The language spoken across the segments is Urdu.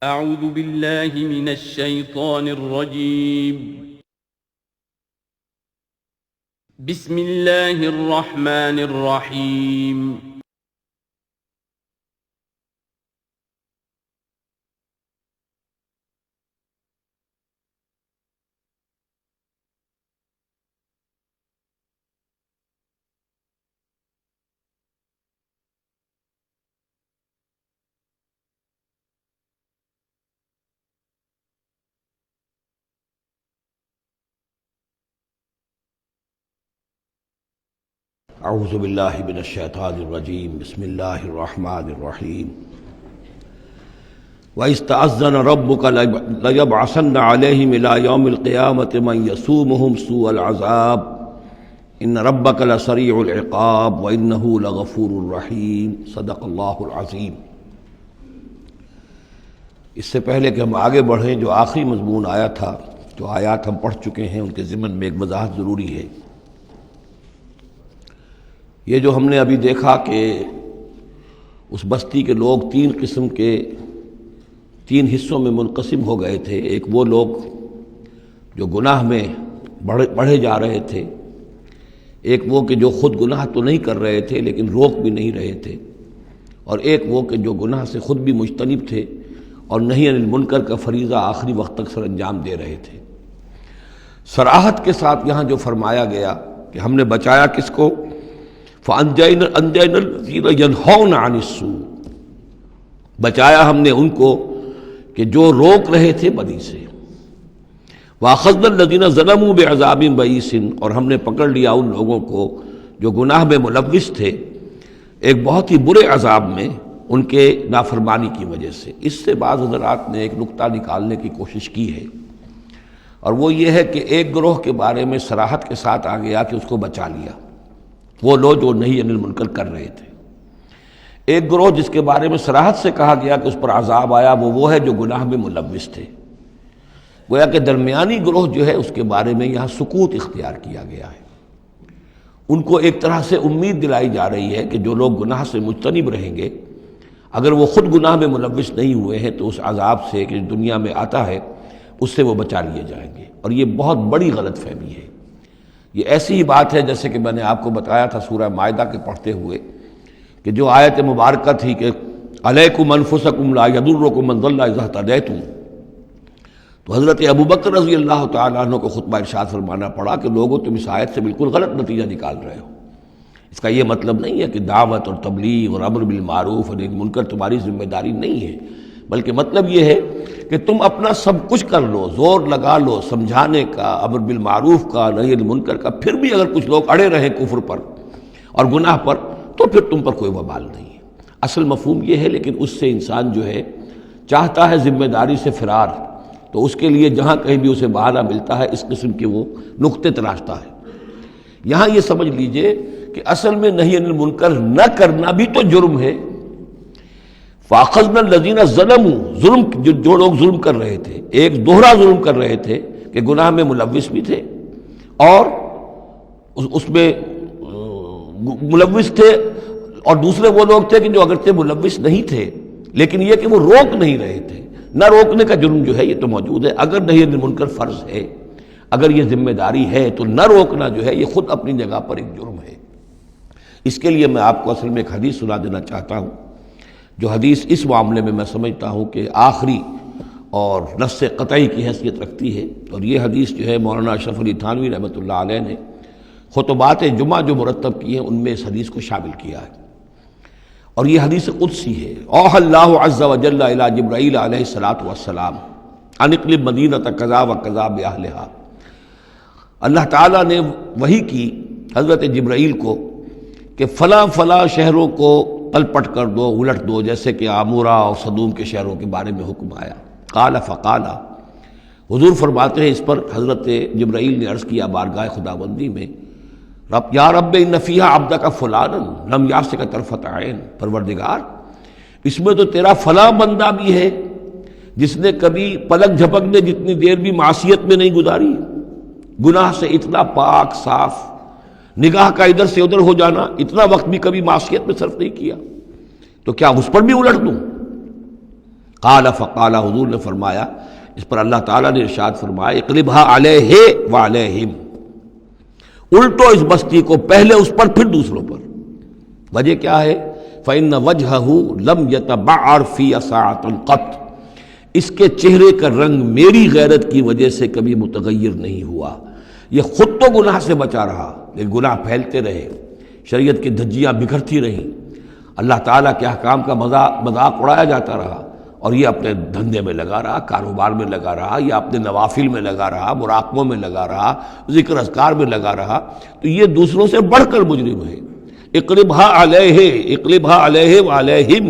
اعوذ باللہ من الشیطان الرجیم بسم اللہ الرحمن الرحیم اعوذ باللہ من الشیطان الرجیم بسم اللہ الرحمن الرحیم وَإِذْ تَأَذَّنَ رَبُّكَ لَيَبْعَثَنَّ عَلَيْهِمْ إِلَى يَوْمِ الْقِيَامَةِ مَنْ يَسُومُهُمْ سُوءَ الْعَذَابِ إِنَّ رَبَّكَ لَسَرِيعُ الْعِقَابِ وَإِنَّهُ لَغَفُورٌ رَحِيمٌ صدق اللہ العظیم۔ اس سے پہلے کہ ہم آگے بڑھیں، جو آخری مضمون آیا تھا، جو آیات ہم پڑھ چکے ہیں، ان کے ضمن میں ایک وضاحت ضروری ہے۔ یہ جو ہم نے ابھی دیکھا کہ اس بستی کے لوگ تین قسم کے، تین حصوں میں منقسم ہو گئے تھے۔ ایک وہ لوگ جو گناہ میں بڑھے جا رہے تھے، ایک وہ کہ جو خود گناہ تو نہیں کر رہے تھے لیکن روک بھی نہیں رہے تھے، اور ایک وہ کہ جو گناہ سے خود بھی مجتنب تھے اور نہی عن المنکر کا فریضہ آخری وقت تک سر انجام دے رہے تھے۔ صراحت کے ساتھ یہاں جو فرمایا گیا کہ ہم نے بچایا کس کو؟ فَأَنْجَيْنَا الَّذِينَ يَنْهَوْنَ عَنِ السُّوءِ، بچایا ہم نے ان کو کہ جو روک رہے تھے بدی سے۔ وَأَخَذْنَا الَّذِينَ ظَلَمُوا بِعَذَابٍ بَئِيسٍ، اور ہم نے پکڑ لیا ان لوگوں کو جو گناہ میں ملوث تھے ایک بہت ہی برے عذاب میں ان کے نافرمانی کی وجہ سے۔ اس سے بعض حضرات نے ایک نقطہ نکالنے کی کوشش کی ہے، اور وہ یہ ہے کہ ایک گروہ کے بارے میں صراحت کے ساتھ آ گیا کہ اس کو بچا لیا، وہ لوگ جو نہی عن المنکر کر رہے تھے۔ ایک گروہ جس کے بارے میں صراحت سے کہا گیا کہ اس پر عذاب آیا، وہ ہے جو گناہ میں ملوث تھے۔ گویا کہ درمیانی گروہ جو ہے اس کے بارے میں یہاں سکوت اختیار کیا گیا ہے۔ ان کو ایک طرح سے امید دلائی جا رہی ہے کہ جو لوگ گناہ سے مجتنب رہیں گے، اگر وہ خود گناہ میں ملوث نہیں ہوئے ہیں تو اس عذاب سے کہ دنیا میں آتا ہے اس سے وہ بچا لیے جائیں گے۔ اور یہ بہت بڑی غلط فہمی ہے۔ یہ ایسی ہی بات ہے جیسے کہ میں نے آپ کو بتایا تھا سورہ مائدہ کے پڑھتے ہوئے کہ جو آیت مبارکہ تھی کہ علیکم انفسکم لا یضرکم من ضل اذا اہتدیتم، تو حضرت ابوبکر رضی اللہ تعالیٰ عنہ کو خطبہ ارشاد فرمانا پڑا کہ لوگوں تم اس آیت سے بالکل غلط نتیجہ نکال رہے ہو۔ اس کا یہ مطلب نہیں ہے کہ دعوت اور تبلیغ اور امر بالمعروف اور منکر تمہاری ذمہ داری نہیں ہے، بلکہ مطلب یہ ہے کہ تم اپنا سب کچھ کر لو، زور لگا لو سمجھانے کا، امر بالمعروف کا، نہی عن المنکر کا، پھر بھی اگر کچھ لوگ اڑے رہیں کفر پر اور گناہ پر تو پھر تم پر کوئی وبال نہیں ہے۔ اصل مفہوم یہ ہے، لیکن اس سے انسان جو ہے چاہتا ہے ذمہ داری سے فرار، تو اس کے لیے جہاں کہیں بھی اسے بہانہ ملتا ہے اس قسم کے وہ نقطے تراشتا ہے۔ یہاں یہ سمجھ لیجئے کہ اصل میں نہی عن المنکر نہ کرنا بھی تو جرم ہے۔ فَأَخَذْنَا الَّذِينَ ظَلَمُوا، ظلم جو لوگ ظلم کر رہے تھے، ایک دوہرا ظلم کر رہے تھے کہ گناہ میں ملوث بھی تھے اور اس میں ملوث تھے، اور دوسرے وہ لوگ تھے کہ جو اگرچہ ملوث نہیں تھے لیکن یہ کہ وہ روک نہیں رہے تھے۔ نہ روکنے کا جرم جو ہے یہ تو موجود ہے۔ اگر نہی عن المنکر فرض ہے، اگر یہ ذمہ داری ہے، تو نہ روکنا جو ہے یہ خود اپنی جگہ پر ایک جرم ہے۔ اس کے لیے میں آپ کو اصل میں ایک حدیث سنا دینا چاہتا ہوں، جو حدیث اس معاملے میں سمجھتا ہوں کہ آخری اور نص قطعی کی حیثیت رکھتی ہے۔ اور یہ حدیث جو ہے مولانا اشرف علی تھانوی رحمۃ اللہ علیہ نے خطبات جمعہ جو مرتب کی ہیں ان میں اس حدیث کو شامل کیا ہے، اور یہ حدیث قدسی ہے۔ اوحى اللہ عز وجل الی جبرائیل علیہ الصلاۃ والسلام ان اقلب مدینۃ کذا وکذا باہلھا، اللہ تعالیٰ نے وحی کی حضرت جبرائیل کو کہ فلاں فلاں شہروں کو تلپٹ کر دو، الٹ دو، جیسے کہ عامورہ اور صدوم کے شہروں کے بارے میں حکم آیا۔ قال فقال، حضور فرماتے ہیں اس پر حضرت جبرائیل نے عرض کیا بارگاہ خداوندی میں، رب یا رب ان فیہا عبدک فلانا لم یعصک طرفۃ عین، پروردگار اس میں تو تیرا فلاں بندہ بھی ہے جس نے کبھی پلک جھپکنے جتنی دیر بھی معصیت میں نہیں گزاری، گناہ سے اتنا پاک صاف، نگاہ کا ادھر سے ادھر ہو جانا، اتنا وقت بھی کبھی معصیت میں صرف نہیں کیا، تو کیا اس پر بھی الٹ دوں؟ قال فقال، حضور نے فرمایا، اس پر اللہ تعالیٰ نے ارشاد فرمایا اقلبها علیہ وعلیہم، الٹو اس بستی کو، پہلے اس پر پھر دوسروں پر۔ وجہ کیا ہے؟ فإن وجهه لم يتبعر في ساعة قط، اس کے چہرے کا رنگ میری غیرت کی وجہ سے کبھی متغیر نہیں ہوا۔ یہ خود تو گناہ سے بچا رہا، لیکن گناہ پھیلتے رہے، شریعت کی دھجیاں بکھرتی رہیں، اللہ تعالیٰ کے احکام کا مذاق اڑایا جاتا رہا، اور یہ اپنے دھندے میں لگا رہا، کاروبار میں لگا رہا، یا اپنے نوافل میں لگا رہا، مراقبوں میں لگا رہا، ذکر اذکار میں لگا رہا، تو یہ دوسروں سے بڑھ کر مجرم ہے۔ اقلبها علیہ، اقلبها علیہ وعلیہم،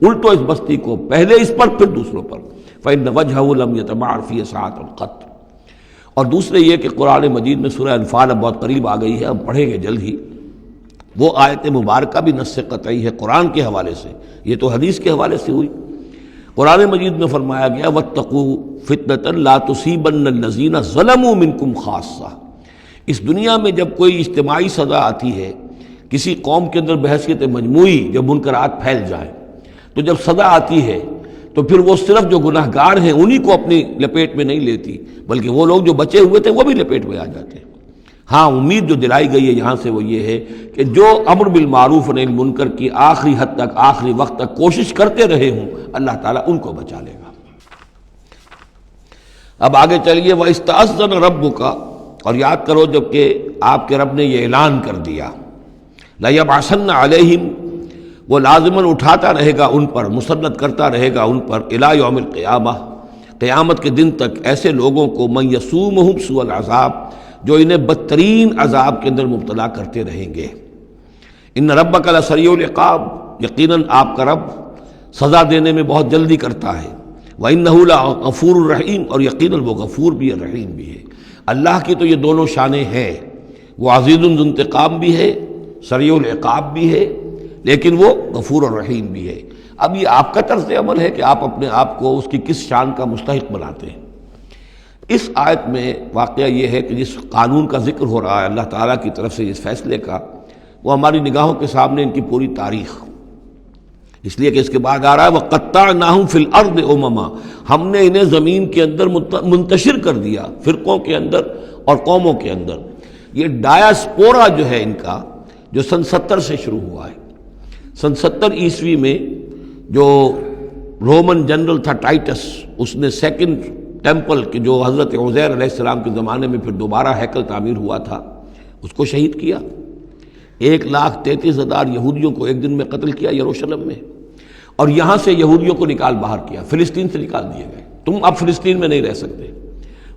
الٹو اس بستی کو، پہلے اس پر پھر دوسروں پر۔ فإن وجهه لم يتبعر فی ساعة قط۔ اور دوسرے یہ کہ قرآن مجید میں سورہ انفال اب بہت قریب آ گئی ہے، ہم پڑھیں گے جلد ہی، وہ آیت مبارکہ بھی نص قطعی ہے قرآن کے حوالے سے، یہ تو حدیث کے حوالے سے ہوئی۔ قرآن مجید میں فرمایا گیا واتقوا فتنة لا تصیبن الذین ظلموا منکم خاصہ۔ اس دنیا میں جب کوئی اجتماعی سزا آتی ہے، کسی قوم کے اندر بحیثیت مجموعی جب منکرات پھیل جائیں، تو جب سزا آتی ہے تو پھر وہ صرف جو گناہ گار ہیں انہی کو اپنی لپیٹ میں نہیں لیتی، بلکہ وہ لوگ جو بچے ہوئے تھے وہ بھی لپیٹ میں آ جاتے ہیں۔ ہاں، امید جو دلائی گئی ہے یہاں سے وہ یہ ہے کہ جو امر بالمعروف و نہی عن المنکر کی آخری حد تک، آخری وقت تک کوشش کرتے رہے ہوں، اللہ تعالیٰ ان کو بچا لے گا۔ اب آگے چلیے، وَإِسْتَأْذَنَ رَبُّكَ، اور یاد کرو جب کہ آپ کے رب نے یہ اعلان کر دیا، لَيَبْعَثَنَّ عَلَيْهِمْ، وہ لازماً اٹھاتا رہے گا ان پر، مسلط کرتا رہے گا ان پر، الی یوم القیامہ، قیامت کے دن تک، ایسے لوگوں کو من یسومہم سوء العذاب، جو انہیں بدترین عذاب کے اندر مبتلا کرتے رہیں گے۔ ان ربک لسریع العقاب، یقیناً آپ کا رب سزا دینے میں بہت جلدی کرتا ہے۔ وَإِنَّهُ لَغَفُورٌ رحیم، اور یقیناً وہ غفور بھی ہے، رحیم بھی ہے۔ اللہ کی تو یہ دونوں شانیں ہیں، وہ عزیز ذو انتقام بھی ہے، سریع العقاب بھی ہے، لیکن وہ غفور اور رحیم بھی ہے۔ اب یہ آپ کا طرز عمل ہے کہ آپ اپنے آپ کو اس کی کس شان کا مستحق بناتے ہیں۔ اس آیت میں واقعہ یہ ہے کہ جس قانون کا ذکر ہو رہا ہے اللہ تعالیٰ کی طرف سے، اس فیصلے کا، وہ ہماری نگاہوں کے سامنے ان کی پوری تاریخ، اس لیے کہ اس کے بعد آ رہا ہے وَقَطَّعْنَاهُمْ فِي الْأَرْضِ أُمَمًا، ہم نے انہیں زمین کے اندر منتشر کر دیا، فرقوں کے اندر اور قوموں کے اندر۔ یہ ڈایاسپورا جو ہے ان کا، جو سن 70 سے شروع ہوا ہے، سن 70 عیسوی میں جو رومن جنرل تھا ٹائٹس، اس نے سیکنڈ ٹیمپل کہ جو حضرت عزیر علیہ السلام کے زمانے میں پھر دوبارہ ہیکل تعمیر ہوا تھا، اس کو شہید کیا۔ 1,33,000 یہودیوں کو ایک دن میں قتل کیا یروشلم میں، اور یہاں سے یہودیوں کو نکال باہر کیا، فلسطین سے نکال دیے گئے، تم اب فلسطین میں نہیں رہ سکتے۔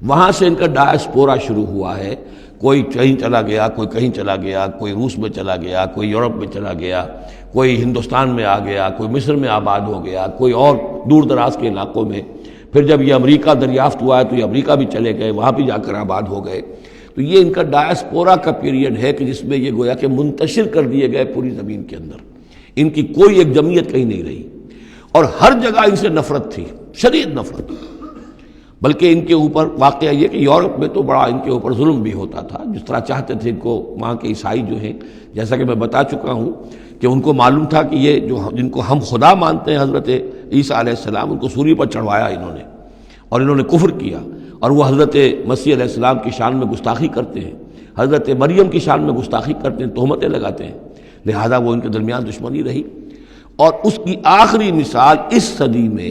وہاں سے ان کا ڈایاسپورا شروع ہوا ہے، کوئی کہیں چلا گیا، کوئی کہیں چلا گیا، کوئی روس میں چلا گیا، کوئی یورپ میں چلا گیا، کوئی ہندوستان میں آ گیا، کوئی مصر میں آباد ہو گیا، کوئی اور دور دراز کے علاقوں میں۔ پھر جب یہ امریکہ دریافت ہوا ہے تو یہ امریکہ بھی چلے گئے، وہاں بھی جا کر آباد ہو گئے۔ تو یہ ان کا ڈایاسپورا کا پیریڈ ہے کہ جس میں یہ گویا کہ منتشر کر دیے گئے پوری زمین کے اندر، ان کی کوئی ایک جمعیت کہیں نہیں رہی، اور ہر جگہ ان سے نفرت تھی، شدید نفرت۔ بلکہ ان کے اوپر واقعہ یہ کہ یورپ میں تو بڑا ان کے اوپر ظلم بھی ہوتا تھا، جس طرح چاہتے تھے ان کو وہاں کے عیسائی جو ہیں، جیسا کہ میں بتا چکا ہوں کہ ان کو معلوم تھا کہ یہ جو جن کو ہم خدا مانتے ہیں حضرت عیسیٰ علیہ السلام، ان کو سولی پر چڑھوایا انہوں نے، اور انہوں نے کفر کیا، اور وہ حضرت مسیح علیہ السلام کی شان میں گستاخی کرتے ہیں، حضرت مریم کی شان میں گستاخی کرتے ہیں، تہمتیں لگاتے ہیں، لہذا وہ ان کے درمیان دشمنی رہی۔ اور اس کی آخری مثال اس صدی میں،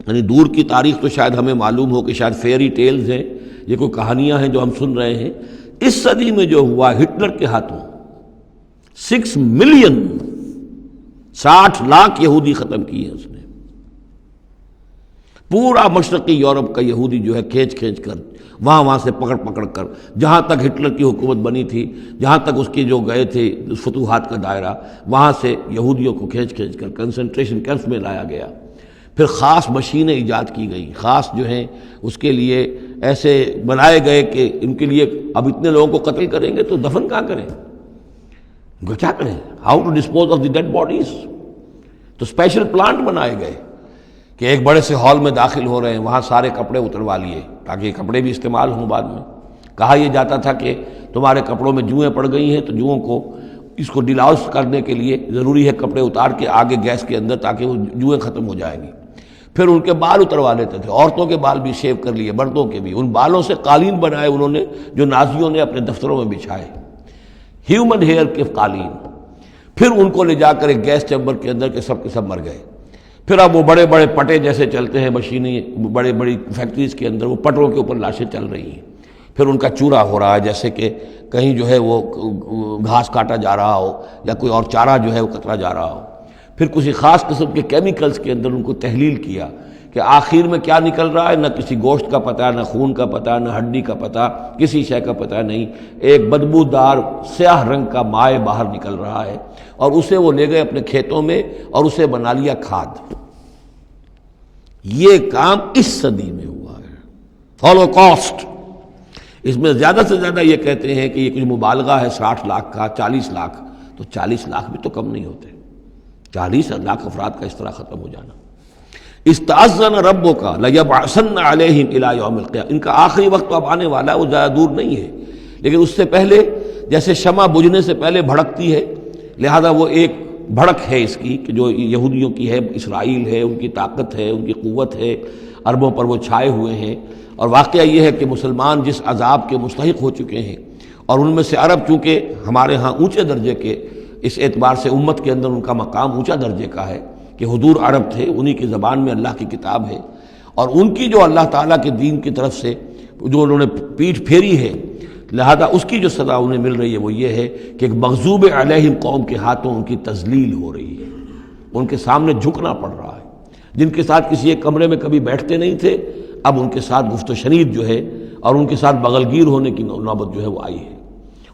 یعنی دور کی تاریخ تو شاید ہمیں معلوم ہو کہ شاید فیری ٹیلز ہیں، یہ کوئی کہانیاں ہیں جو ہم سن رہے ہیں، اس صدی میں جو ہوا ہٹلر کے ہاتھوں 6 ملین 60 لاکھ یہودی ختم کیے اس نے۔ پورا مشرقی یورپ کا یہودی جو ہے کھینچ کر وہاں سے پکڑ کر، جہاں تک ہٹلر کی حکومت بنی تھی، جہاں تک اس کے جو گئے تھے فتوحات کا دائرہ، وہاں سے یہودیوں کو کھینچ کر کنسنٹریشن کیمپس میں لایا گیا۔ پھر خاص مشینیں ایجاد کی گئیں، خاص جو ہیں اس کے لیے ایسے بنائے گئے کہ ان کے لیے اب اتنے لوگوں کو قتل کریں گے تو دفن کہاں کریں، ان کو کیا کریں، how to dispose of the dead bodies. تو اسپیشل پلانٹ بنائے گئے کہ ایک بڑے سے ہال میں داخل ہو رہے ہیں، وہاں سارے کپڑے اتروا لیے تاکہ یہ کپڑے بھی استعمال ہوں بعد میں۔ کہا یہ جاتا تھا کہ تمہارے کپڑوں میں جوئیں پڑ گئی ہیں، تو جوؤں کو اس کو ڈیلاؤس کرنے کے لیے ضروری ہے کپڑے اتار کے آگے گیس کے اندر، تاکہ وہ جوئیں ختم ہو جائیں گی۔ پھر ان کے بال اتروا لیتے تھے، عورتوں کے بال بھی شیو کر لیے، مردوں کے بھی، ان بالوں سے قالین بنائے انہوں نے جو نازیوں نے اپنے دفتروں میں بچھائے، ہیومن ہیئر کے قالین۔ پھر ان کو لے جا کر ایک گیس چیمبر کے اندر کے سب مر گئے۔ پھر اب وہ بڑے بڑے پٹے جیسے چلتے ہیں مشینیں، بڑے بڑی فیکٹریز کے اندر وہ پٹوں کے اوپر لاشیں چل رہی ہیں، پھر ان کا چورا ہو رہا ہے، جیسے کہ کہیں جو ہے وہ گھاس کاٹا جا رہا ہو یا کوئی اور چارہ جو ہے وہ کترا جا رہا ہو۔ پھر کسی خاص قسم کے کیمیکلز کے اندر ان کو تحلیل کیا کہ آخر میں کیا نکل رہا ہے، نہ کسی گوشت کا پتہ، نہ خون کا پتہ، نہ ہڈی کا پتہ، کسی شے کا پتہ نہیں، ایک بدبودار سیاہ رنگ کا مائع باہر نکل رہا ہے، اور اسے وہ لے گئے اپنے کھیتوں میں اور اسے بنا لیا کھاد۔ یہ کام اس صدی میں ہوا ہے، ہولوکاسٹ۔ اس میں زیادہ سے زیادہ یہ کہتے ہیں کہ یہ کچھ مبالغہ ہے 60 لاکھ کا، 40 لاکھ، تو 40 لاکھ بھی تو کم نہیں ہوتے، 40 لاکھ افراد کا اس طرح ختم ہو جانا۔ استأذن ربک لیبعثن علیہم الی یوم القیامہ، ان کا آخری وقت تو اب آنے والا ہے، وہ زیادہ دور نہیں ہے، لیکن اس سے پہلے جیسے شمع بجھنے سے پہلے بھڑکتی ہے، لہذا وہ ایک بھڑک ہے اس کی کہ جو یہودیوں کی ہے، اسرائیل ہے، ان کی طاقت ہے، ان کی قوت ہے، عربوں پر وہ چھائے ہوئے ہیں۔ اور واقعہ یہ ہے کہ مسلمان جس عذاب کے مستحق ہو چکے ہیں، اور ان میں سے عرب چونکہ ہمارے ہاں اونچے درجے کے، اس اعتبار سے امت کے اندر ان کا مقام اونچا درجے کا ہے کہ حضور عرب تھے، انہی کی زبان میں اللہ کی کتاب ہے، اور ان کی جو اللہ تعالیٰ کے دین کی طرف سے جو انہوں نے پیٹھ پھیری ہے، لہذا اس کی جو سزا انہیں مل رہی ہے وہ یہ ہے کہ ایک مغضوب علیہم قوم کے ہاتھوں ان کی تذلیل ہو رہی ہے، ان کے سامنے جھکنا پڑ رہا ہے۔ جن کے ساتھ کسی ایک کمرے میں کبھی بیٹھتے نہیں تھے، اب ان کے ساتھ گفت و شنید جو ہے اور ان کے ساتھ بغل گیر ہونے کی نوبت جو ہے وہ آئی ہے۔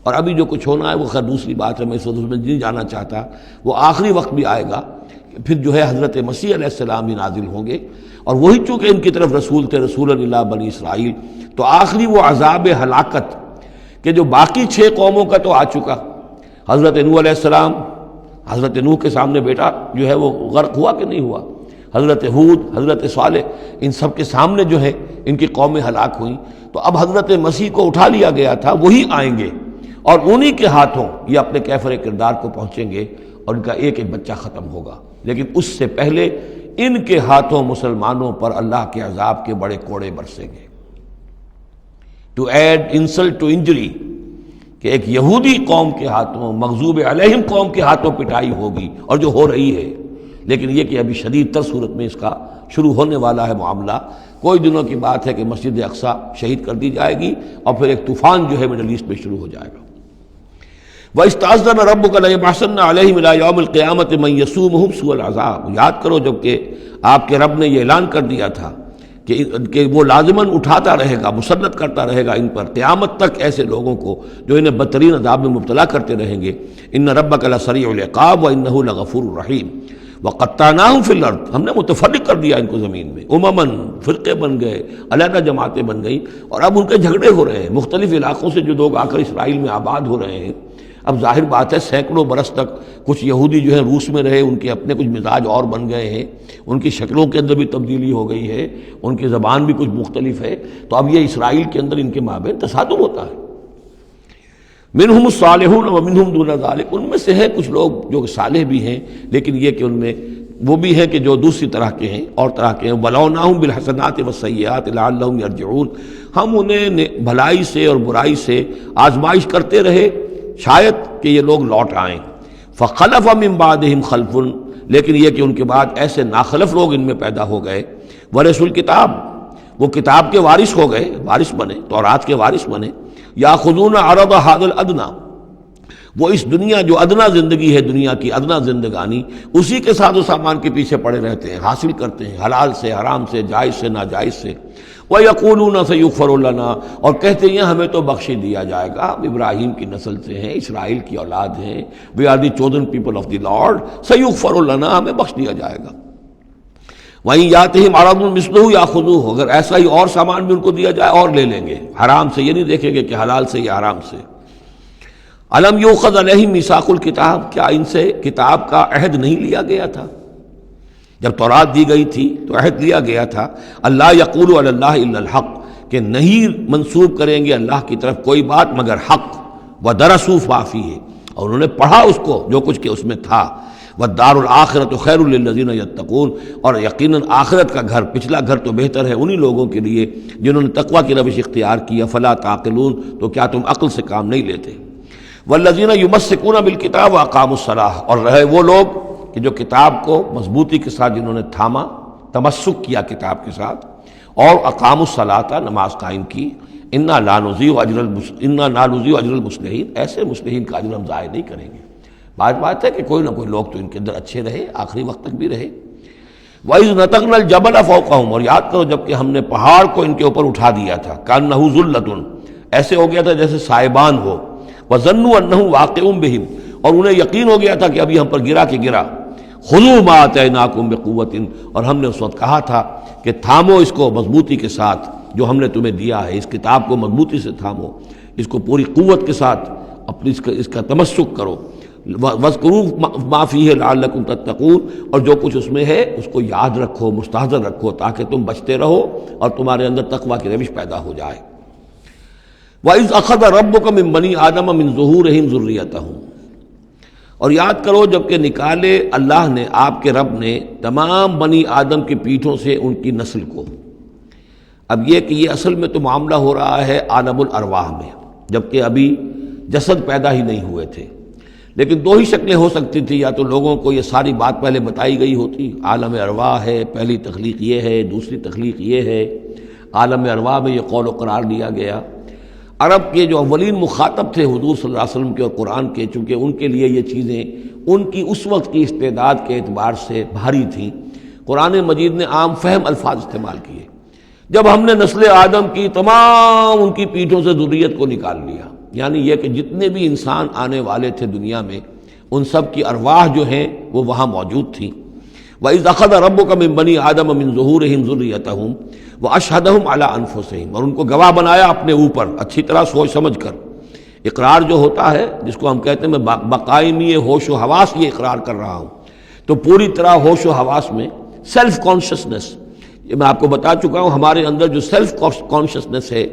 اور ابھی جو کچھ ہونا ہے وہ خیر دوسری بات ہے، میں اس وقت اس میں نہیں جانا چاہتا، وہ آخری وقت بھی آئے گا، پھر جو ہے حضرت مسیح علیہ السلام بھی نازل ہوں گے، اور وہی چونکہ ان کی طرف رسول تھے، رسول اللہ بنی اسرائیل، تو آخری وہ عذاب ہلاکت کہ جو باقی 6 قوموں کا تو آ چکا، حضرت نوح علیہ السلام، حضرت نوح کے سامنے بیٹا جو ہے وہ غرق ہوا کہ نہیں ہوا، حضرت ہود، حضرت صالح، ان سب کے سامنے جو ہے ان کی قومیں ہلاک ہوئیں، تو اب حضرت مسیح کو اٹھا لیا گیا تھا، وہی آئیں گے اور انہی کے ہاتھوں یہ اپنے کیفر کردار کو پہنچیں گے اور ان کا ایک ایک بچہ ختم ہوگا۔ لیکن اس سے پہلے ان کے ہاتھوں مسلمانوں پر اللہ کے عذاب کے بڑے کوڑے برسیں گے۔ To add insult to injury, کہ ایک یہودی قوم کے ہاتھوں، مغضوب علیہم قوم کے ہاتھوں پٹائی ہوگی، اور جو ہو رہی ہے، لیکن یہ کہ ابھی شدید تر صورت میں اس کا شروع ہونے والا ہے معاملہ۔ کوئی دنوں کی بات ہے کہ مسجد اقصیٰ شہید کر دی جائے گی، اور پھر ایک طوفان جو ہے مڈل ایسٹ میں شروع ہو جائے گا۔ وَإِسْتَأْذَنَ رَبُّكَ لَيَبْعَثَنَّ عَلَيْهِمْ إِلَىٰ يَوْمِ الْقِيَامَةِ مَن يَسُومُهُمْ سُوءَ الْعَذَابِ، یاد کرو جب کہ آپ کے رب نے یہ اعلان کر دیا تھا کہ وہ لازماً اٹھاتا رہے گا، مسلط کرتا رہے گا ان پر قیامت تک ایسے لوگوں کو جو انہیں بدترین عذاب میں مبتلا کرتے رہیں گے۔ إِنَّ رَبَّكَ لَسَرِيعُ الْعِقَابِ وَإِنَّهُ لَغَفُورٌ رَحِيمٌ وَقَطَّعْنَاهُمْ فِي الْأَرْضِ، ہم نے متفرق کر دیا ان کو زمین میں، امماً، فرقے بن گئے، علیحدہ جماعتیں بن گئیں، اور اب ان کے جھگڑے ہو رہے ہیں مختلف علاقوں سے، جو لوگ آ کر اسرائیل میں آباد ہو رہے ہیں۔ اب ظاہر بات ہے سینکڑوں برس تک کچھ یہودی جو ہیں روس میں رہے، ان کے اپنے کچھ مزاج اور بن گئے ہیں، ان کی شکلوں کے اندر بھی تبدیلی ہو گئی ہے، ان کی زبان بھی کچھ مختلف ہے، تو اب یہ اسرائیل کے اندر ان کے مابین تصادم ہوتا ہے۔ منہم الصالحون ومنہم دون ذلک، ان میں سے ہے کچھ لوگ جو صالح بھی ہیں، لیکن یہ کہ ان میں وہ بھی ہے کہ جو دوسری طرح کے ہیں اور طرح کے ہیں۔ وَلَوْنَاهُمْ بِالْحَسَنَاتِ وَالسَّيِّئَاتِ لَعَلَّهُمْ يَرْجِعُونَ، ہم انہیں بھلائی سے اور برائی سے آزمائش کرتے رہے شاید کہ یہ لوگ لوٹ آئیں۔ فَخَلَفَ مِن بَعْدِهِمْ خَلْفٌ، لیکن یہ کہ ان کے بعد ایسے ناخلف لوگ ان میں پیدا ہو گئے، وَرِثُوا الْكِتَابَ، وہ کتاب کے وارث ہو گئے، وارث بنے، تورات کے وارث بنے۔ یَأْخُذُونَ عَرَضَ هَذَا الْأَدْنَىٰ، وہ اس دنیا جو ادنا زندگی ہے، دنیا کی ادنا زندگانی، اسی کے ساتھ و سامان کے پیچھے پڑے رہتے ہیں، حاصل کرتے ہیں حلال سے، حرام سے، جائز سے، ناجائز سے۔ وَيَقُولُونَ سَيُغْفَرُ لَنَا، اور کہتے ہیں ہمیں تو بخش دیا جائے گا، ابراہیم کی نسل سے ہیں، اسرائیل کی اولاد ہیں، we are the chosen people of the Lord، سَيُغْفَرُ لَنَا، ہمیں بخش دیا جائے گا۔ وہیں یاتہم عرض مثلہ یاخذوہ، اگر ایسا ہی اور سامان بھی ان کو دیا جائے اور لے لیں گے، حرام سے یہ نہیں دیکھیں گے کہ حلال سے یا حرام سے۔ الم یؤخذ علیہم میثاق الکتاب، کیا ان سے کتاب کا عہد نہیں لیا گیا تھا؟ جب تورات دی گئی تھی تو عہد لیا گیا تھا، اللہ یقول علی اللہ الا الحق، کہ نہیں منسوب کریں گے اللہ کی طرف کوئی بات مگر حق، ودرسوا ما فیہ، اور انہوں نے پڑھا اس کو جو کچھ کہ اس میں تھا، والدار الآخرۃ خیر للذین یتقون، اور یقیناً آخرت کا گھر، پچھلا گھر تو بہتر ہے انہی لوگوں کے لیے جنہوں نے تقوی کی روش اختیار کی. فلا تعقلون، تو کیا تم عقل سے کام نہیں لیتے؟ والذین یمسکون بالکتاب واقاموا الصلاۃ، اور رہے وہ لوگ کہ جو کتاب کو مضبوطی کے ساتھ جنہوں نے تھاما، تمسک کیا کتاب کے ساتھ، اور اقاموا الصلاۃ، نماز قائم کی. انا لا نضیع اجر المصلحین، ایسے مصلحین کا اجر ہم ضائع نہیں کریں گے. بات ہے کہ کوئی نہ کوئی لوگ تو ان کے اندر اچھے رہے، آخری وقت تک بھی رہے. وَإِذْ نَتَقْنَا الْجَبَلَ فَوْقَهُمْ، اور یاد کرو جب کہ ہم نے پہاڑ کو ان کے اوپر اٹھا دیا تھا. كَأَنَّهُ ذُلَّةٌ، ایسے ہو گیا تھا جیسے سائبان ہو. وَظَنُّوا أَنَّهُ واقع بِهِمْ، اور انہیں یقین ہو گیا تھا کہ ابھی ہم پر گرا کہ گرا. خُذُوا مَا آتَيْنَاكُمْ بِقُوَّةٍ، اور ہم نے اس وقت کہا تھا کہ تھامو اس کو مضبوطی کے ساتھ جو ہم نے تمہیں دیا ہے، اس کتاب کو مضبوطی سے تھامو، اس کو پوری قوت کے ساتھ اپنی اس کا تمسک کرو. وَاذْكُرُوا مَا فِيهِ لَعَلَّكُمْ تَتَّقُونَ، اور جو کچھ اس میں ہے اس کو یاد رکھو، مستحضر رکھو، تاکہ تم بچتے رہو اور تمہارے اندر تقویٰ کی روش پیدا ہو جائے. وَإِذْ أَخَذَ رَبُّكَ مِن بَنِي آدَمَ مِن ظُهُورِهِمْ ذُرِّيَّتَهُمْ، اور یاد کرو جب کہ نکالے اللہ نے، آپ کے رب نے، تمام بنی آدم کی پیٹھوں سے ان کی نسل کو. اب یہ کہ یہ اصل میں تو معاملہ ہو رہا ہے عالم الارواح میں، جبکہ ابھی جسد پیدا ہی نہیں ہوئے تھے. لیکن دو ہی شکلیں ہو سکتی تھی، یا تو لوگوں کو یہ ساری بات پہلے بتائی گئی ہوتی، عالم ارواح ہے، پہلی تخلیق یہ ہے، دوسری تخلیق یہ ہے. عالم ارواح میں یہ قول و قرار دیا گیا. عرب کے جو اولین مخاطب تھے حضور صلی اللہ علیہ وسلم کے اور قرآن کے، چونکہ ان کے لیے یہ چیزیں ان کی اس وقت کی استعداد کے اعتبار سے بھاری تھیں، قرآن مجید نے عام فہم الفاظ استعمال کیے. جب ہم نے نسل آدم کی تمام ان کی پیٹھوں سے ذریت کو نکال لیا، یعنی یہ کہ جتنے بھی انسان آنے والے تھے دنیا میں، ان سب کی ارواح جو ہیں وہ وہاں موجود تھیں. وَإِذْ أَخَذَ رَبُّكَ مِن بَنِي آدَمَ مِن ظُهُورِهِمْ ذُرِّيَّتَهُمْ وَأَشْهَدَهُمْ عَلَىٰ أَنفُسِهِمْ، اور ان کو گواہ بنایا اپنے اوپر، اچھی طرح سوچ سمجھ کر. اقرار جو ہوتا ہے جس کو ہم کہتے ہیں میں بقائمی ہوش و حواس یہ اقرار کر رہا ہوں، تو پوری طرح ہوش و حواس میں سیلف کانشسنس، یہ میں آپ کو بتا چکا ہوں، ہمارے اندر جو سیلف کانشسنس ہے،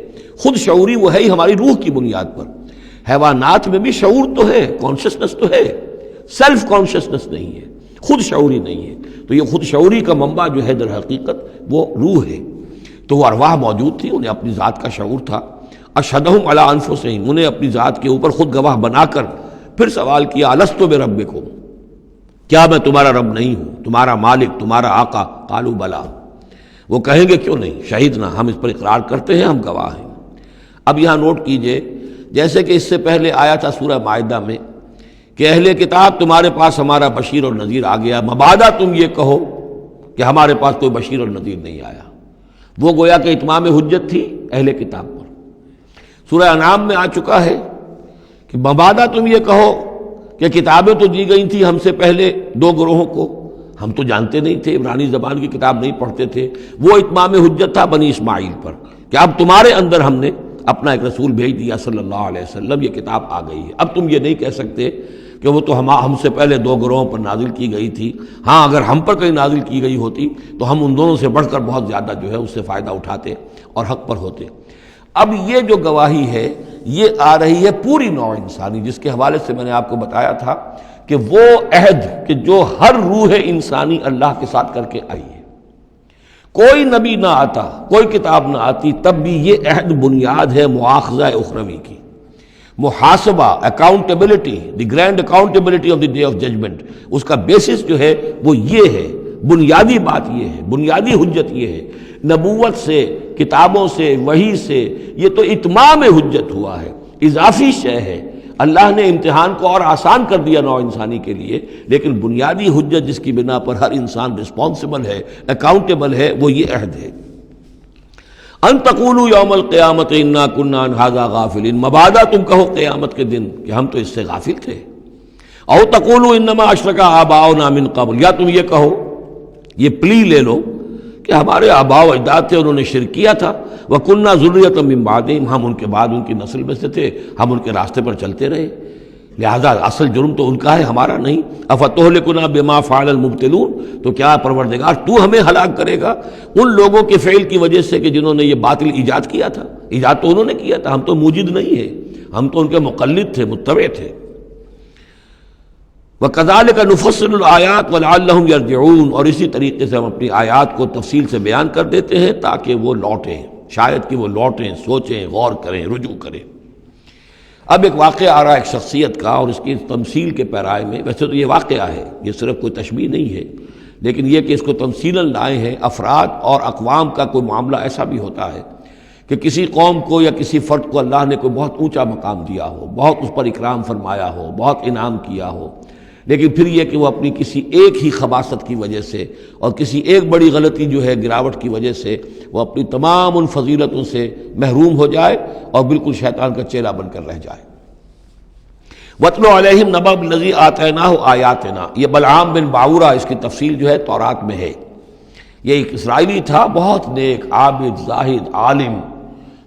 خود شعوری، وہ ہے ہی ہماری روح کی بنیاد پر. حیوانات میں بھی شعور تو ہے، کانشسنس تو ہے، سیلف کانشسنس نہیں ہے، خود شعوری نہیں ہے. تو یہ خود شعوری کا منبع جو ہے در حقیقت وہ روح ہے. تو وہ ارواح موجود تھی، انہیں اپنی ذات کا شعور تھا. اشہدہم علی انفسہم، انہیں اپنی ذات کے اوپر خود گواہ بنا کر پھر سوال کیا، الست بربکم، کیا میں تمہارا رب نہیں ہوں، تمہارا مالک، تمہارا آقا؟ قالوا بلا، وہ کہیں گے کیوں نہیں، شہیدنا، ہم اس پر اقرار کرتے ہیں، ہم گواہ ہیں. اب یہاں نوٹ کیجئے، جیسے کہ اس سے پہلے آیا تھا سورہ مائدہ میں کہ اہل کتاب تمہارے پاس ہمارا بشیر اور نذیر آ گیا، مبادا تم یہ کہو کہ ہمارے پاس کوئی بشیر اور نذیر نہیں آیا. وہ گویا کہ اتمام حجت تھی اہل کتاب پر. سورہ انعام میں آ چکا ہے کہ مبادا تم یہ کہو کہ کتابیں تو دی گئی تھیں ہم سے پہلے دو گروہوں کو، ہم تو جانتے نہیں تھے، عبرانی زبان کی کتاب نہیں پڑھتے تھے. وہ اتمام حجت تھا بنی اسماعیل پر کہ اب تمہارے اندر ہم نے اپنا ایک رسول بھیج دیا صلی اللہ علیہ وسلم، یہ کتاب آ گئی ہے. اب تم یہ نہیں کہہ سکتے کہ وہ تو ہم سے پہلے دو گروہوں پر نازل کی گئی تھی. ہاں اگر ہم پر کہیں نازل کی گئی ہوتی تو ہم ان دونوں سے بڑھ کر بہت زیادہ جو ہے اس سے فائدہ اٹھاتے اور حق پر ہوتے. اب یہ جو گواہی ہے یہ آ رہی ہے پوری نوع انسانی، جس کے حوالے سے میں نے آپ کو بتایا تھا کہ وہ عہد کہ جو ہر روح انسانی اللہ کے ساتھ کر کے آئی ہے. کوئی نبی نہ آتا، کوئی کتاب نہ آتی، تب بھی یہ عہد بنیاد ہے مواخذہ اخروی کی، محاسبہ، accountability, the grand accountability of the day of judgment. اس کا بیسس جو ہے وہ یہ ہے، بنیادی بات یہ ہے، بنیادی حجت یہ ہے. نبوت سے، کتابوں سے، وحی سے یہ تو اتمام حجت ہوا ہے، اضافی شے ہے. اللہ نے امتحان کو اور آسان کر دیا نوع انسانی کے لیے، لیکن بنیادی حجت جس کی بنا پر ہر انسان رسپانسبل ہے، اکاؤنٹیبل ہے، وہ یہ عہد ہے. ان تقولوا یوم القیامت انا کنا عن ھذا غافلین، مبادا تم کہو قیامت کے دن کہ ہم تو اس سے غافل تھے. او تقولوا انما اشرک آباؤنا من قبل، یا تم یہ کہو، یہ پلی لے لو کہ ہمارے آباء و اجداد تھے، انہوں نے شرک کیا تھا. وَكُنَّا ذُرِّيَّةً مِّن بَعْدِهِمْ، ہم ان کے بعد ان کی نسل میں سے تھے، ہم ان کے راستے پر چلتے رہے، لہذا اصل جرم تو ان کا ہے، ہمارا نہیں. أَفَتُهْلِكُنَا بِمَا فَعَلَ الْمُبْطِلُونَ، تو کیا پروردگار تو ہمیں ہلاک کرے گا ان لوگوں کے فعل کی وجہ سے کہ جنہوں نے یہ باطل ایجاد کیا تھا. ایجاد تو انہوں نے کیا تھا، ہم تو موجد نہیں ہیں، ہم تو ان کے مقلد تھے، متبع تھے. وَكَذَلِكَ نُفَصِّلُ الْآيَاتِ وَلَعَلَّهُمْ يَرْجِعُونَ، اور اسی طریقے سے ہم اپنی آیات کو تفصیل سے بیان کر دیتے ہیں تاکہ وہ لوٹیں، شاید کہ وہ لوٹیں، سوچیں، غور کریں، رجوع کریں۔ اب ایک واقعہ آ رہا ہے ایک شخصیت کا، اور اس کی تمثیل کے پیرائے میں، ویسے تو یہ واقعہ ہے، یہ صرف کوئی تشبیہ نہیں ہے، لیکن یہ کہ اس کو تمثیلاً لائے ہیں۔ افراد اور اقوام کا کوئی معاملہ ایسا بھی ہوتا ہے کہ کسی قوم کو یا کسی فرد کو اللہ نے کوئی بہت اونچا مقام دیا ہو، بہت اس پر اکرام فرمایا ہو، بہت انعام کیا ہو، لیکن پھر یہ کہ وہ اپنی کسی ایک ہی خباثت کی وجہ سے اور کسی ایک بڑی غلطی جو ہے گراوٹ کی وجہ سے وہ اپنی تمام ان فضیلتوں سے محروم ہو جائے اور بالکل شیطان کا چیلا بن کر رہ جائے۔ وَاتْلُ عَلَيْهِمْ نَبَأَ الَّذِي آتَيْنَاهُ آيَاتِنَا، یہ بلعام بن باورہ، اس کی تفصیل جو ہے تورات میں ہے۔ یہ ایک اسرائیلی تھا، بہت نیک، عابد، زاہد، عالم،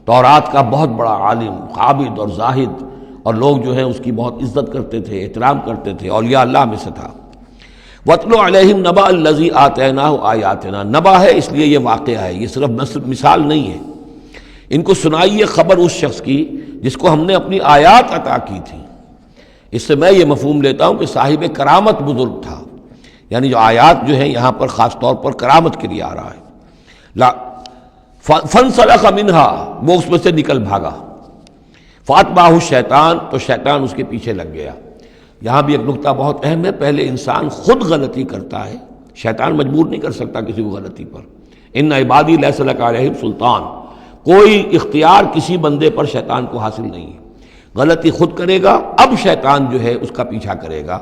تورات کا بہت بڑا عالم، عابد اور زاہد، اور لوگ جو ہیں اس کی بہت عزت کرتے تھے، احترام کرتے تھے، اولیاء اللہ میں سے تھا۔ وَاتْلُ عَلَيْهِمْ نَبَأَ الَّذِي آتَيْنَاهُ آيَاتِنَا، نبأ ہے اس لیے یہ واقعہ ہے، یہ صرف مثال نہیں ہے۔ ان کو سنائیے خبر اس شخص کی جس کو ہم نے اپنی آیات عطا کی تھی۔ اس سے میں یہ مفہوم لیتا ہوں کہ صاحب کرامت بزرگ تھا، یعنی جو آیات جو ہیں یہاں پر خاص طور پر کرامت کے لیے آ رہا ہے۔ فَانْسَلَخَ مِنْهَا، وہ اس میں سے نکل بھاگا۔ فَأَتْبَعَهُ الشَّيْطَانُ، تو شیطان اس کے پیچھے لگ گیا۔ یہاں بھی ایک نقطہ بہت اہم ہے، پہلے انسان خود غلطی کرتا ہے، شیطان مجبور نہیں کر سکتا کسی کو غلطی پر۔ اِنَّ عِبَادِي لَيْسَ لَكَ عَلَيْهِمْ سُلْطَانٌ، کوئی اختیار کسی بندے پر شیطان کو حاصل نہیں ہے۔ غلطی خود کرے گا، اب شیطان جو ہے اس کا پیچھا کرے گا،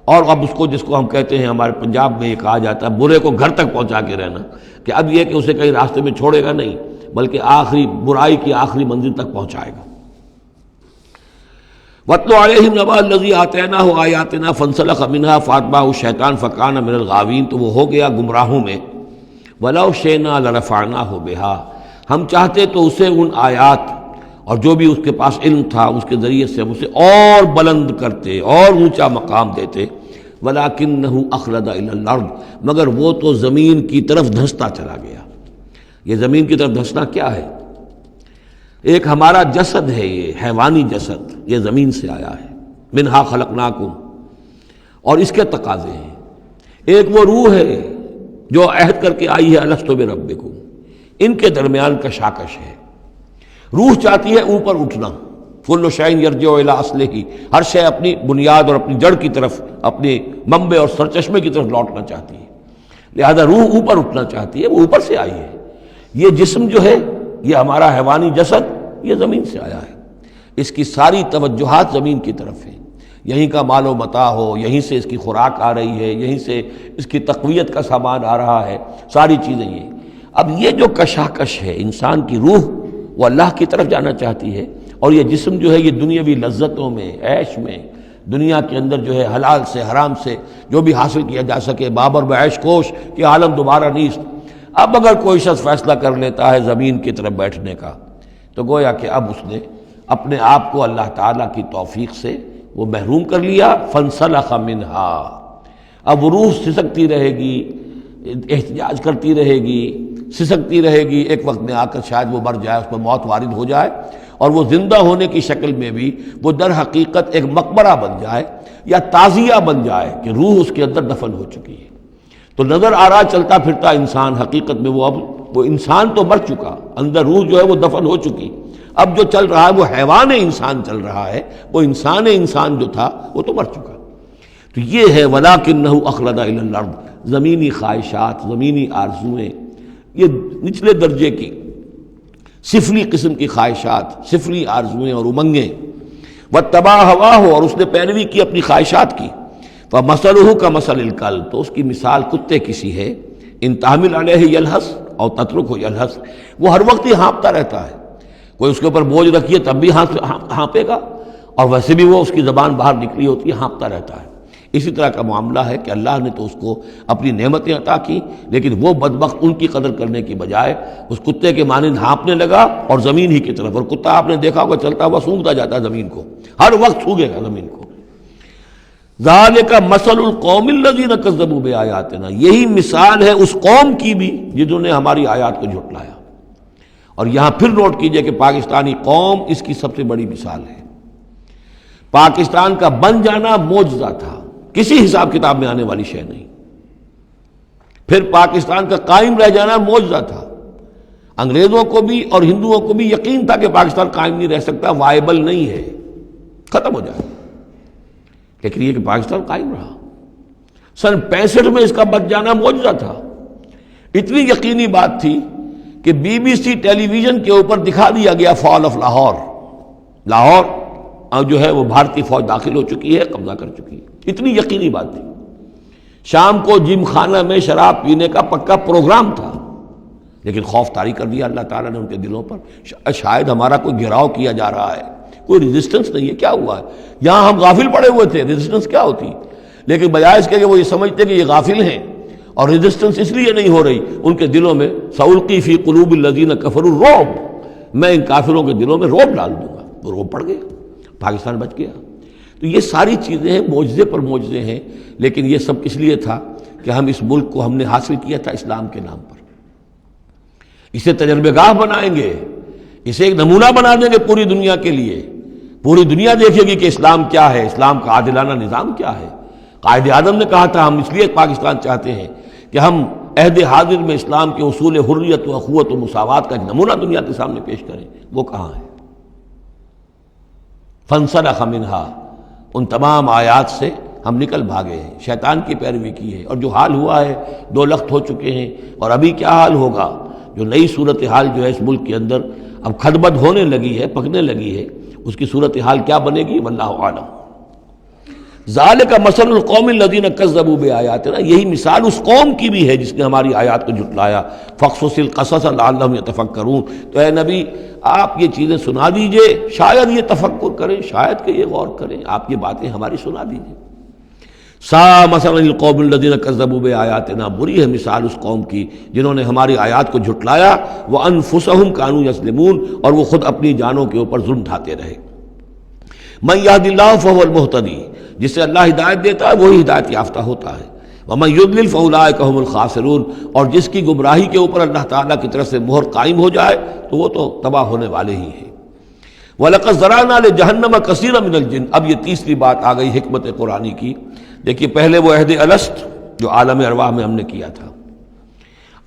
اور اب اس کو، جس کو ہم کہتے ہیں ہمارے پنجاب میں یہ کہا جاتا ہے برے کو گھر تک پہنچا کے رہنا، کہ اب یہ کہ اسے کہیں راستے میں چھوڑے گا نہیں بلکہ آخری برائی کی آخری منزل تک پہنچائے گا۔ وَاتْلُ عَلَيْهِمْ نَبَأَ الَّذِي آتَيْنَاهُ آيَاتِنَا فَانْسَلَخَ مِنْهَا فَأَتْبَعَهُ الشَّيْطَانُ فَكَانَ مِنَ الْغَاوِينَ، تو وہ ہو گیا گمراہوں میں۔ وَلَوْ شِئْنَا لَرَفَعْنَاهُ بِهَا، ہم چاہتے تو اسے ان آیات اور جو بھی اس کے پاس علم تھا اس کے ذریعے سے ہم اسے اور بلند کرتے، اور اونچا مقام دیتے۔ وَلَكِنَّهُ أَخْلَدَ إِلَى الْأَرْضِ، مگر وہ تو زمین کی طرف دھنستا چلا گیا۔ یہ زمین کی طرف دھنسنا کیا ہے؟ ایک ہمارا جسد ہے، یہ حیوانی جسد، یہ زمین سے آیا ہے۔ منہا خلقناکم، اور اس کے تقاضے ہیں۔ ایک وہ روح ہے جو عہد کر کے آئی ہے الست بربکم، ان کے درمیان کشاکش ہے۔ روح چاہتی ہے اوپر اٹھنا، کل شیء یرجع الی اصلہ، ہر شے اپنی بنیاد اور اپنی جڑ کی طرف، اپنے منبع اور سرچشمے کی طرف لوٹنا چاہتی ہے، لہذا روح اوپر اٹھنا چاہتی ہے، وہ اوپر سے آئی ہے۔ یہ جسم جو ہے، یہ ہمارا حیوانی جسد، یہ زمین سے آیا ہے، اس کی ساری توجہات زمین کی طرف ہیں، یہیں کا مال و متاع ہو، یہیں سے اس کی خوراک آ رہی ہے، یہیں سے اس کی تقویت کا سامان آ رہا ہے، ساری چیزیں یہ۔ اب یہ جو کشاکش ہے، انسان کی روح وہ اللہ کی طرف جانا چاہتی ہے، اور یہ جسم جو ہے یہ دنیاوی لذتوں میں، عیش میں، دنیا کے اندر جو ہے حلال سے حرام سے جو بھی حاصل کیا جا سکے، بابر بعیش کوش کہ عالم دوبارہ نیست۔ اب اگر کوئی شخص فیصلہ کر لیتا ہے زمین کی طرف بیٹھنے کا، تو گویا کہ اب اس نے اپنے آپ کو اللہ تعالیٰ کی توفیق سے وہ محروم کر لیا۔ فانسلخ منہا، اب وہ روح سسکتی رہے گی، احتجاج کرتی رہے گی، سسکتی رہے گی، ایک وقت میں آ کر شاید وہ مر جائے، اس پر موت وارد ہو جائے، اور وہ زندہ ہونے کی شکل میں بھی وہ در حقیقت ایک مقبرہ بن جائے یا تعزیہ بن جائے کہ روح اس کے اندر دفن ہو چکی ہے۔ تو نظر آ رہا چلتا پھرتا انسان، حقیقت میں وہ انسان تو مر چکا، اندر روح جو ہے وہ دفن ہو چکی، اب جو چل رہا ہے وہ حیوان انسان چل رہا ہے، وہ انسان جو تھا وہ تو مر چکا۔ تو یہ ہے وَلَكِنَّهُ أَخْلَدَ إِلَى الْأَرْضِ، زمینی خواہشات، زمینی آرزوئیں، یہ نچلے درجے کی سفلی قسم کی خواہشات، سفلی آرزوئیں اور امنگیں۔ وَاتَّبَعَ هَوَاهُ، اور اس نے پیروی کی اپنی خواہشات کی۔ فَمَثَلُهُ كَمَثَلِ الْكَلْبِ، تو اس کی مثال کتے کی سی ہے۔ إِن تَحْمِلْ عَلَيْهِ يَلْهَثْ أَوْ تَتْرُكْهُ يَلْهَثْ، وہ ہر وقت ہی ہانپتا رہتا ہے، کوئی اس کے اوپر بوجھ رکھیے تب بھی ہانپے گا، اور ویسے بھی وہ اس کی زبان باہر نکلی ہوتی ہے، ہانپتا رہتا ہے۔ اسی طرح کا معاملہ ہے کہ اللہ نے تو اس کو اپنی نعمتیں عطا کی، لیکن وہ بدبخت ان کی قدر کرنے کی بجائے اس کتے کے مانند ہانپنے لگا اور زمین ہی کی طرف، اور کتا آپ نے دیکھا ہوگا چلتا ہوا سونگتا جاتا ہے زمین کو، ہر وقت سونگے گا زمین کو۔ ذالک مثل القوم الذین کذبوا بآیاتنا، یہی مثال ہے اس قوم کی بھی جنہوں نے ہماری آیات کو جھٹلایا۔ اور یہاں پھر نوٹ کیجئے کہ پاکستانی قوم اس کی سب سے بڑی مثال ہے۔ پاکستان کا بن جانا معجزہ تھا کسی حساب کتاب میں آنے والی شے نہیں۔ پھر پاکستان کا قائم رہ جانا معجزہ تھا، انگریزوں کو بھی اور ہندوؤں کو بھی یقین تھا کہ پاکستان قائم نہیں رہ سکتا، وائبل نہیں ہے، ختم ہو جائے، لیکن یہ کہ پاکستان قائم رہا۔ سن 65 میں اس کا بچ جانا معجزہ تھا۔ اتنی یقینی بات تھی کہ BBC ٹیلی ویژن کے اوپر دکھا دیا گیا فال آف لاہور، لاہور جو ہے وہ بھارتی فوج داخل ہو چکی ہے، قبضہ کر چکی ہے، اتنی یقینی بات تھی۔ شام کو جم خانہ میں شراب پینے کا پکا پروگرام تھا، لیکن خوف طاری کر دیا اللہ تعالیٰ نے ان کے دلوں پر، شاید ہمارا کوئی گھیراؤ کیا جا رہا ہے، کوئی ریزسٹنس نہیں ہے، کیا ہوا ہے؟ یہاں ہم غافل پڑے ہوئے تھے، ریزسٹنس کیا ہوتی؟ لیکن بجائے اس کے کہ وہ یہ سمجھتے کہ یہ غافل ہیں اور ریزسٹنس اس لیے نہیں ہو رہی، ان کے دلوں میں سألقی فی قلوب الذین کفروا الرعب، میں ان کافروں کے دلوں میں رعب ڈال دوں گا، وہ رعب پڑ گیا، پاکستان بچ گیا۔ تو یہ ساری چیزیں ہیں، معجزے پر معجزے ہیں، لیکن یہ سب کس لیے تھا کہ ہم اس ملک کو ہم نے حاصل کیا تھا اسلام کے نام پر، اسے تجربہ گاہ بنائیں گے، اسے ایک نمونہ بنا دیں گے پوری دنیا کے لیے، پوری دنیا دیکھے گی کہ اسلام کیا ہے، اسلام کا عادلانہ نظام کیا ہے۔ قائد اعظم نے کہا تھا ہم اس لیے پاکستان چاہتے ہیں کہ ہم عہد حاضر میں اسلام کے اصول حریت و اخوت و مساوات کا ایک نمونہ دنیا کے سامنے پیش کریں، وہ کہاں ہے؟ فانسلخ منہا، ان تمام آیات سے ہم نکل بھاگے ہیں، شیطان کی پیروی کی ہے، اور جو حال ہوا ہے 2 لخت ہو چکے ہیں، اور ابھی کیا حال ہوگا، جو نئی صورتحال جو ہے اس ملک کے اندر اب کھدبد ہونے لگی ہے، پکنے لگی ہے، اس کی صورتحال کیا بنے گی واللہ اعلم۔ ذالک مثل القوم الذین کذبوا بآیاتنا، یہی مثال اس قوم کی بھی ہے جس نے ہماری آیات کو جھٹلایا۔ فاقصص القصص لعلہم یتفکرون، تو اے نبی آپ یہ چیزیں سنا دیجئے، شاید یہ تفکر کریں، شاید کہ یہ غور کریں، آپ یہ باتیں ہماری سنا دیجئے۔ سا مثلا القوم الذین کذبوا بآیاتنا، بری ہے مثال اس قوم کی جنہوں نے ہماری آیات کو جھٹلایا، وانفسہم کانوا یظلمون، اور وہ خود اپنی جانوں کے اوپر ظلم ڈھاتے رہے۔ من یہد اللہ فہو المہتدی، جسے اللہ ہدایت دیتا ہے وہی ہدایت یافتہ ہوتا ہے۔ ومن یضلل فاولئک هم الخاسرون، اور جس کی گمراہی کے اوپر اللہ تعالیٰ کی طرف سے مہر قائم ہو جائے تو وہ تو تباہ ہونے والے ہی ہیں۔ وَلَقَدْ ذَرَأْنَا لِجَهَنَّمَ كَثِيرًا مِنَ الْجِنِّ، اب یہ تیسری بات آ گئی حکمت قرآنی کی۔ دیکھیے پہلے وہ عہد الست جو عالم ارواح میں ہم نے کیا تھا،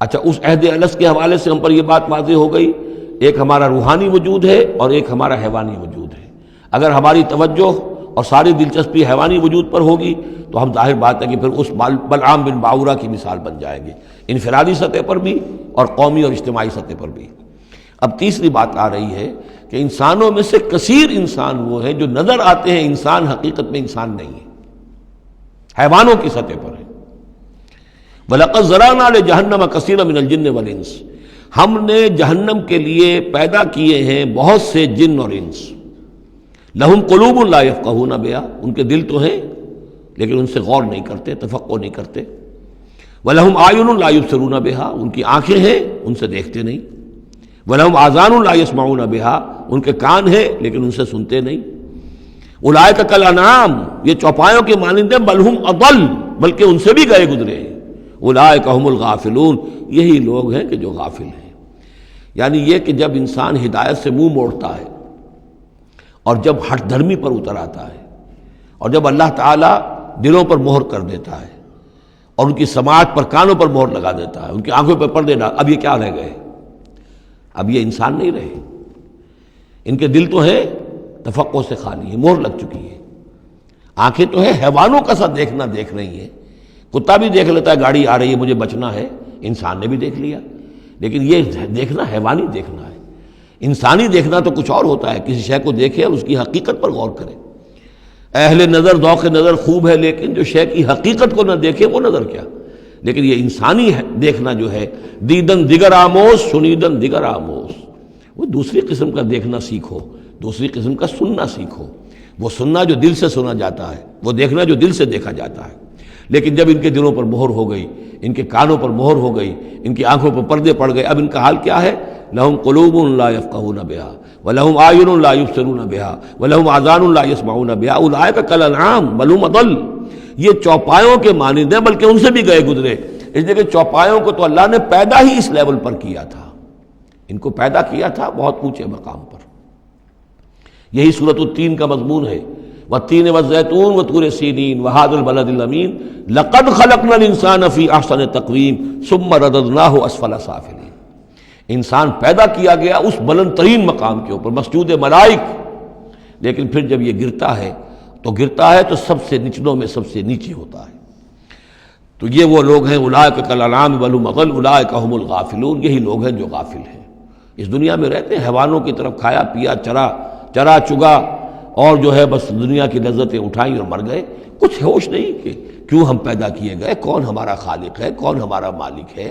اچھا اس عہد الست کے حوالے سے ہم پر یہ بات واضح ہو گئی، ایک ہمارا روحانی وجود ہے اور ایک ہمارا حیوانی وجود ہے۔ اگر ہماری توجہ اور ساری دلچسپی حیوانی وجود پر ہوگی تو ہم ظاہر بات ہے کہ پھر اس بلعام بن باورہ کی مثال بن جائیں گے، انفرادی سطح پر بھی اور قومی اور اجتماعی سطح پر بھی۔ اب تیسری بات آ رہی ہے کہ انسانوں میں سے کثیر انسان وہ ہیں جو نظر آتے ہیں انسان، حقیقت میں انسان نہیں ہے، حیوانوں کی سطح پر ہے۔ وَلَقَدْ ذَرَأْنَا لِجَهَنَّمَ كَثِيرًا مِنَ الْجِنِّ وَالْإِنسِ، ہم نے جہنم کے لیے پیدا کیے ہیں بہت سے جن اور انس۔ لہم قلوب لا یفقہون بہا، ان کے دل تو ہیں لیکن ان سے غور نہیں کرتے، تفقہ نہیں کرتے۔ وَلَهُمْ أَعْيُنٌ لَا يُبْصِرُونَ بِهَا، ان کی آنکھیں ہیں ان سے دیکھتے نہیں۔ وَلَهُمْ آذَانٌ لَا يَسْمَعُونَ بِهَا، ان کے کان ہیں لیکن ان سے سنتے نہیں۔ اولئک کالانعام، یہ چوپایوں کے مانند ہیں، بل ہم اضل، بلکہ ان سے بھی گئے گزرے ہیں۔ اولئک هم الغافلون، یہی لوگ ہیں کہ جو غافل ہیں۔ یعنی یہ کہ جب انسان ہدایت سے منہ موڑتا ہے اور جب ہٹ دھرمی پر اتر آتا ہے اور جب اللہ تعالیٰ دلوں پر مہر کر دیتا ہے اور ان کی سماعت پر، کانوں پر مہر لگا دیتا ہے، ان کی آنکھوں پہ پردے ڈال، اب یہ کیا رہ گئے؟ اب یہ انسان نہیں رہے، ان کے دل تو ہیں تفقع سے خالی ہے، مہر لگ چکی ہے۔ آنکھیں تو ہے حیوانوں کا سا دیکھنا دیکھ رہی ہیں، کتا بھی دیکھ لیتا ہے گاڑی آ رہی ہے مجھے بچنا ہے، انسان نے بھی دیکھ لیا، لیکن یہ دیکھنا حیوانی دیکھنا ہے۔ انسانی دیکھنا تو کچھ اور ہوتا ہے، کسی شے کو دیکھے اور اس کی حقیقت پر غور کرے۔ اہل نظر ذوق نظر خوب ہے، لیکن جو شے کی حقیقت کو نہ دیکھے وہ نظر کیا۔ لیکن یہ انسانی دیکھنا جو ہے، دیدن دیگر آموز شنیدن دیگر آموز، وہ دوسری قسم کا دیکھنا سیکھو، دوسری قسم کا سننا سیکھو۔ وہ سننا جو دل سے سنا جاتا ہے، وہ دیکھنا جو دل سے دیکھا جاتا ہے۔ لیکن جب ان کے دلوں پر مہر ہو گئی، ان کے کانوں پر مہر ہو گئی، ان کی آنکھوں پر پردے پڑ گئے، اب ان کا حال کیا ہے؟ لہم قلوب لا یفقہون بہا ولہم اعین لا یبصرون بہا ولہم آذان لا یسمعون بہا اولئک کالانعام بل ہم اضل، یہ چوپایوں کے مانند ہیں بلکہ ان سے بھی گئے گزرے۔ اس لیے کہ چوپایوں کو تو اللہ نے پیدا ہی اس لیول پر کیا تھا، ان کو پیدا کیا تھا بہت اونچے مقام پر۔ یہی سورۃ التین کا مضمون ہے، والتین والزیتون وطور سینین وہذا البلد الامین لقد خلقنا الانسان فی احسن تقویم ثم رددناہ اسفل سافلین. انسان پیدا کیا گیا اس بلند ترین مقام کے اوپر، مسجود ملائک، لیکن پھر جب یہ گرتا ہے تو سب سے نچلوں میں سب سے نیچے ہوتا ہے. تو یہ وہ لوگ ہیں اولئک کالانعام بل هم اضل اولئک هم الغافلون. یہی لوگ ہیں جو غافل ہیں، اس دنیا میں رہتے ہیں حیوانوں کی طرف کھایا پیا چرا چگا اور جو ہے بس دنیا کی لذتیں اٹھائیں اور مر گئے. کچھ ہوش نہیں کہ کیوں ہم پیدا کیے گئے، کون ہمارا خالق ہے، کون ہمارا مالک ہے،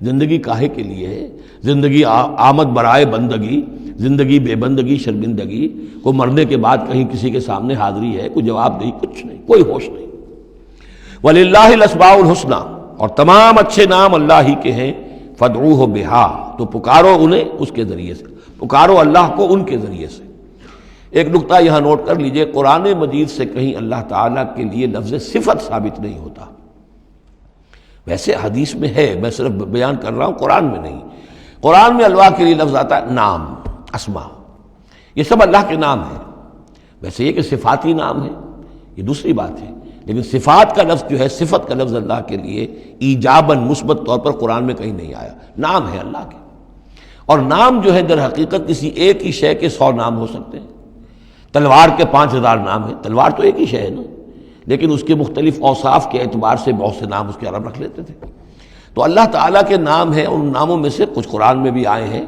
زندگی کاہے کے لیے ہے، زندگی آمد برائے بندگی، زندگی بے بندگی شرمندگی، کو مرنے کے بعد کہیں کسی کے سامنے حاضری ہے، کوئی جواب نہیں، کچھ نہیں، کوئی ہوش نہیں. وَلِلَّهِ الْأَسْمَاءُ الْحُسْنَى، اور تمام اچھے نام اللہ ہی کے ہیں. فَادْعُوهُ بِهَا، تو پکارو انہیں اس کے ذریعے سے، پکارو اللہ کو ان کے ذریعے سے. ایک نقطہ یہاں نوٹ کر لیجئے، قرآن مجید سے کہیں اللہ تعالیٰ کے لیے لفظ صفت ثابت نہیں ہوتا. ویسے حدیث میں ہے، میں صرف بیان کر رہا ہوں، قرآن میں نہیں. قرآن میں اللہ کے لیے لفظ آتا ہے نام، اسماء، یہ سب اللہ کے نام ہیں. ویسے یہ کہ صفاتی نام ہے یہ دوسری بات ہے، لیکن صفات کا لفظ جو ہے، صفت کا لفظ اللہ کے لیے ایجاباً مثبت طور پر قرآن میں کہیں نہیں آیا. نام ہے اللہ کے، اور نام جو ہے در حقیقت کسی ایک ہی شے کے 100 نام ہو سکتے ہیں. تلوار کے 5000 نام ہیں، تلوار تو ایک ہی شے ہے نا، لیکن اس کے مختلف اوصاف کے اعتبار سے بہت سے نام اس کے عرب رکھ لیتے تھے. تو اللہ تعالیٰ کے نام ہیں، ان ناموں میں سے کچھ قرآن میں بھی آئے ہیں،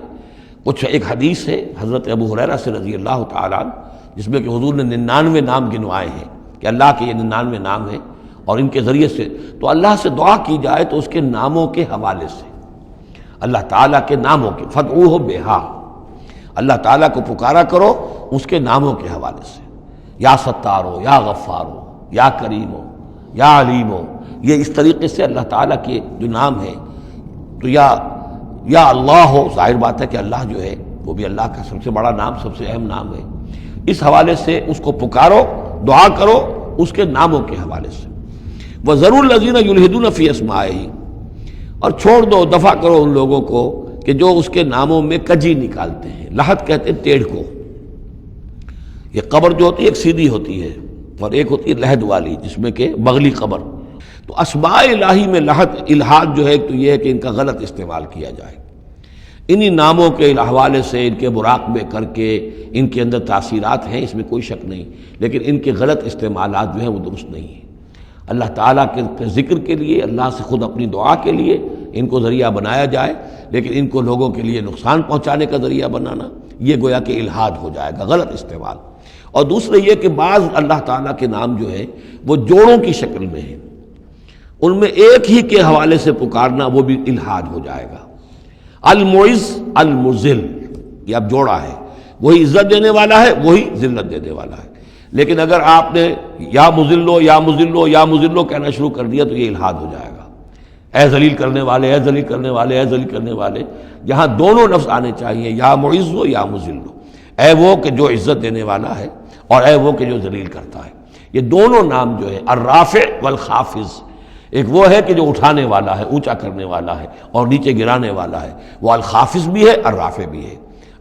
کچھ ایک حدیث ہے حضرت ابو ہریرہ سے رضی اللہ تعالیٰ عنہ، جس میں کہ حضور نے 99 نام گنوائے ہیں کہ اللہ کے یہ 99 نام ہیں، اور ان کے ذریعے سے تو اللہ سے دعا کی جائے تو اس کے ناموں کے حوالے سے، اللہ تعالیٰ کے ناموں کے. فَادْعُوهُ بِهَا، اللہ تعالیٰ کو پکارا کرو اس کے ناموں کے حوالے سے. یا ستارو، یا غفارو، یا کریمو، یا علیمو، یہ اس طریقے سے اللہ تعالیٰ کے جو نام ہیں. تو یا اللہ ہو، ظاہر بات ہے کہ اللہ جو ہے وہ بھی اللہ کا سب سے بڑا نام، سب سے اہم نام ہے. اس حوالے سے اس کو پکارو، دعا کرو اس کے ناموں کے حوالے سے. وَذَرُوا الَّذِينَ يُلْحِدُونَ فِي أَسْمَائِهِ، اور چھوڑ دو، دفع کرو ان لوگوں کو کہ جو اس کے ناموں میں کجی نکالتے ہیں. لحد کہتے ہیں ٹیڑھ کو. یہ قبر جو ہوتی ہے ایک سیدھی ہوتی ہے اور ایک ہوتی ہے لحد والی، جس میں کہ بغلی قبر. تو اسماء الہی میں لحد الحاد جو ہے تو یہ ہے کہ ان کا غلط استعمال کیا جائے. انہی ناموں کے حوالے سے ان کے مراقبے کر کے ان کے اندر تاثیرات ہیں، اس میں کوئی شک نہیں، لیکن ان کے غلط استعمالات جو ہیں وہ درست نہیں ہیں. اللہ تعالیٰ کے ذکر کے لیے، اللہ سے خود اپنی دعا کے لیے ان کو ذریعہ بنایا جائے، لیکن ان کو لوگوں کے لیے نقصان پہنچانے کا ذریعہ بنانا یہ گویا کہ الحاد ہو جائے گا، غلط استعمال. اور دوسرے یہ کہ بعض اللہ تعالیٰ کے نام جو ہیں وہ جوڑوں کی شکل میں ہیں، ان میں ایک ہی کے حوالے سے پکارنا وہ بھی الحاد ہو جائے گا. المعز المذل، یہ اب جوڑا ہے، وہی عزت دینے والا ہے، وہی ذلت دینے والا ہے. لیکن اگر آپ نے یا مذلو یا مذلو یا مذلو کہنا شروع کر دیا تو یہ الحاد ہو جائے گا. اے ذلیل کرنے والے، اے ذلیل کرنے والے، اے ذلیل کرنے والے. جہاں دونوں لفظ آنے چاہیے، یا معز ہو یا مذل ہو. اے وہ کہ جو عزت دینے والا ہے اور اے وہ کہ جو ذلیل کرتا ہے. یہ دونوں نام جو ہے الرافع والخافض، ایک وہ ہے کہ جو اٹھانے والا ہے، اونچا کرنے والا ہے، اور نیچے گرانے والا ہے، وہ الخافض بھی ہے، الرافع بھی ہے،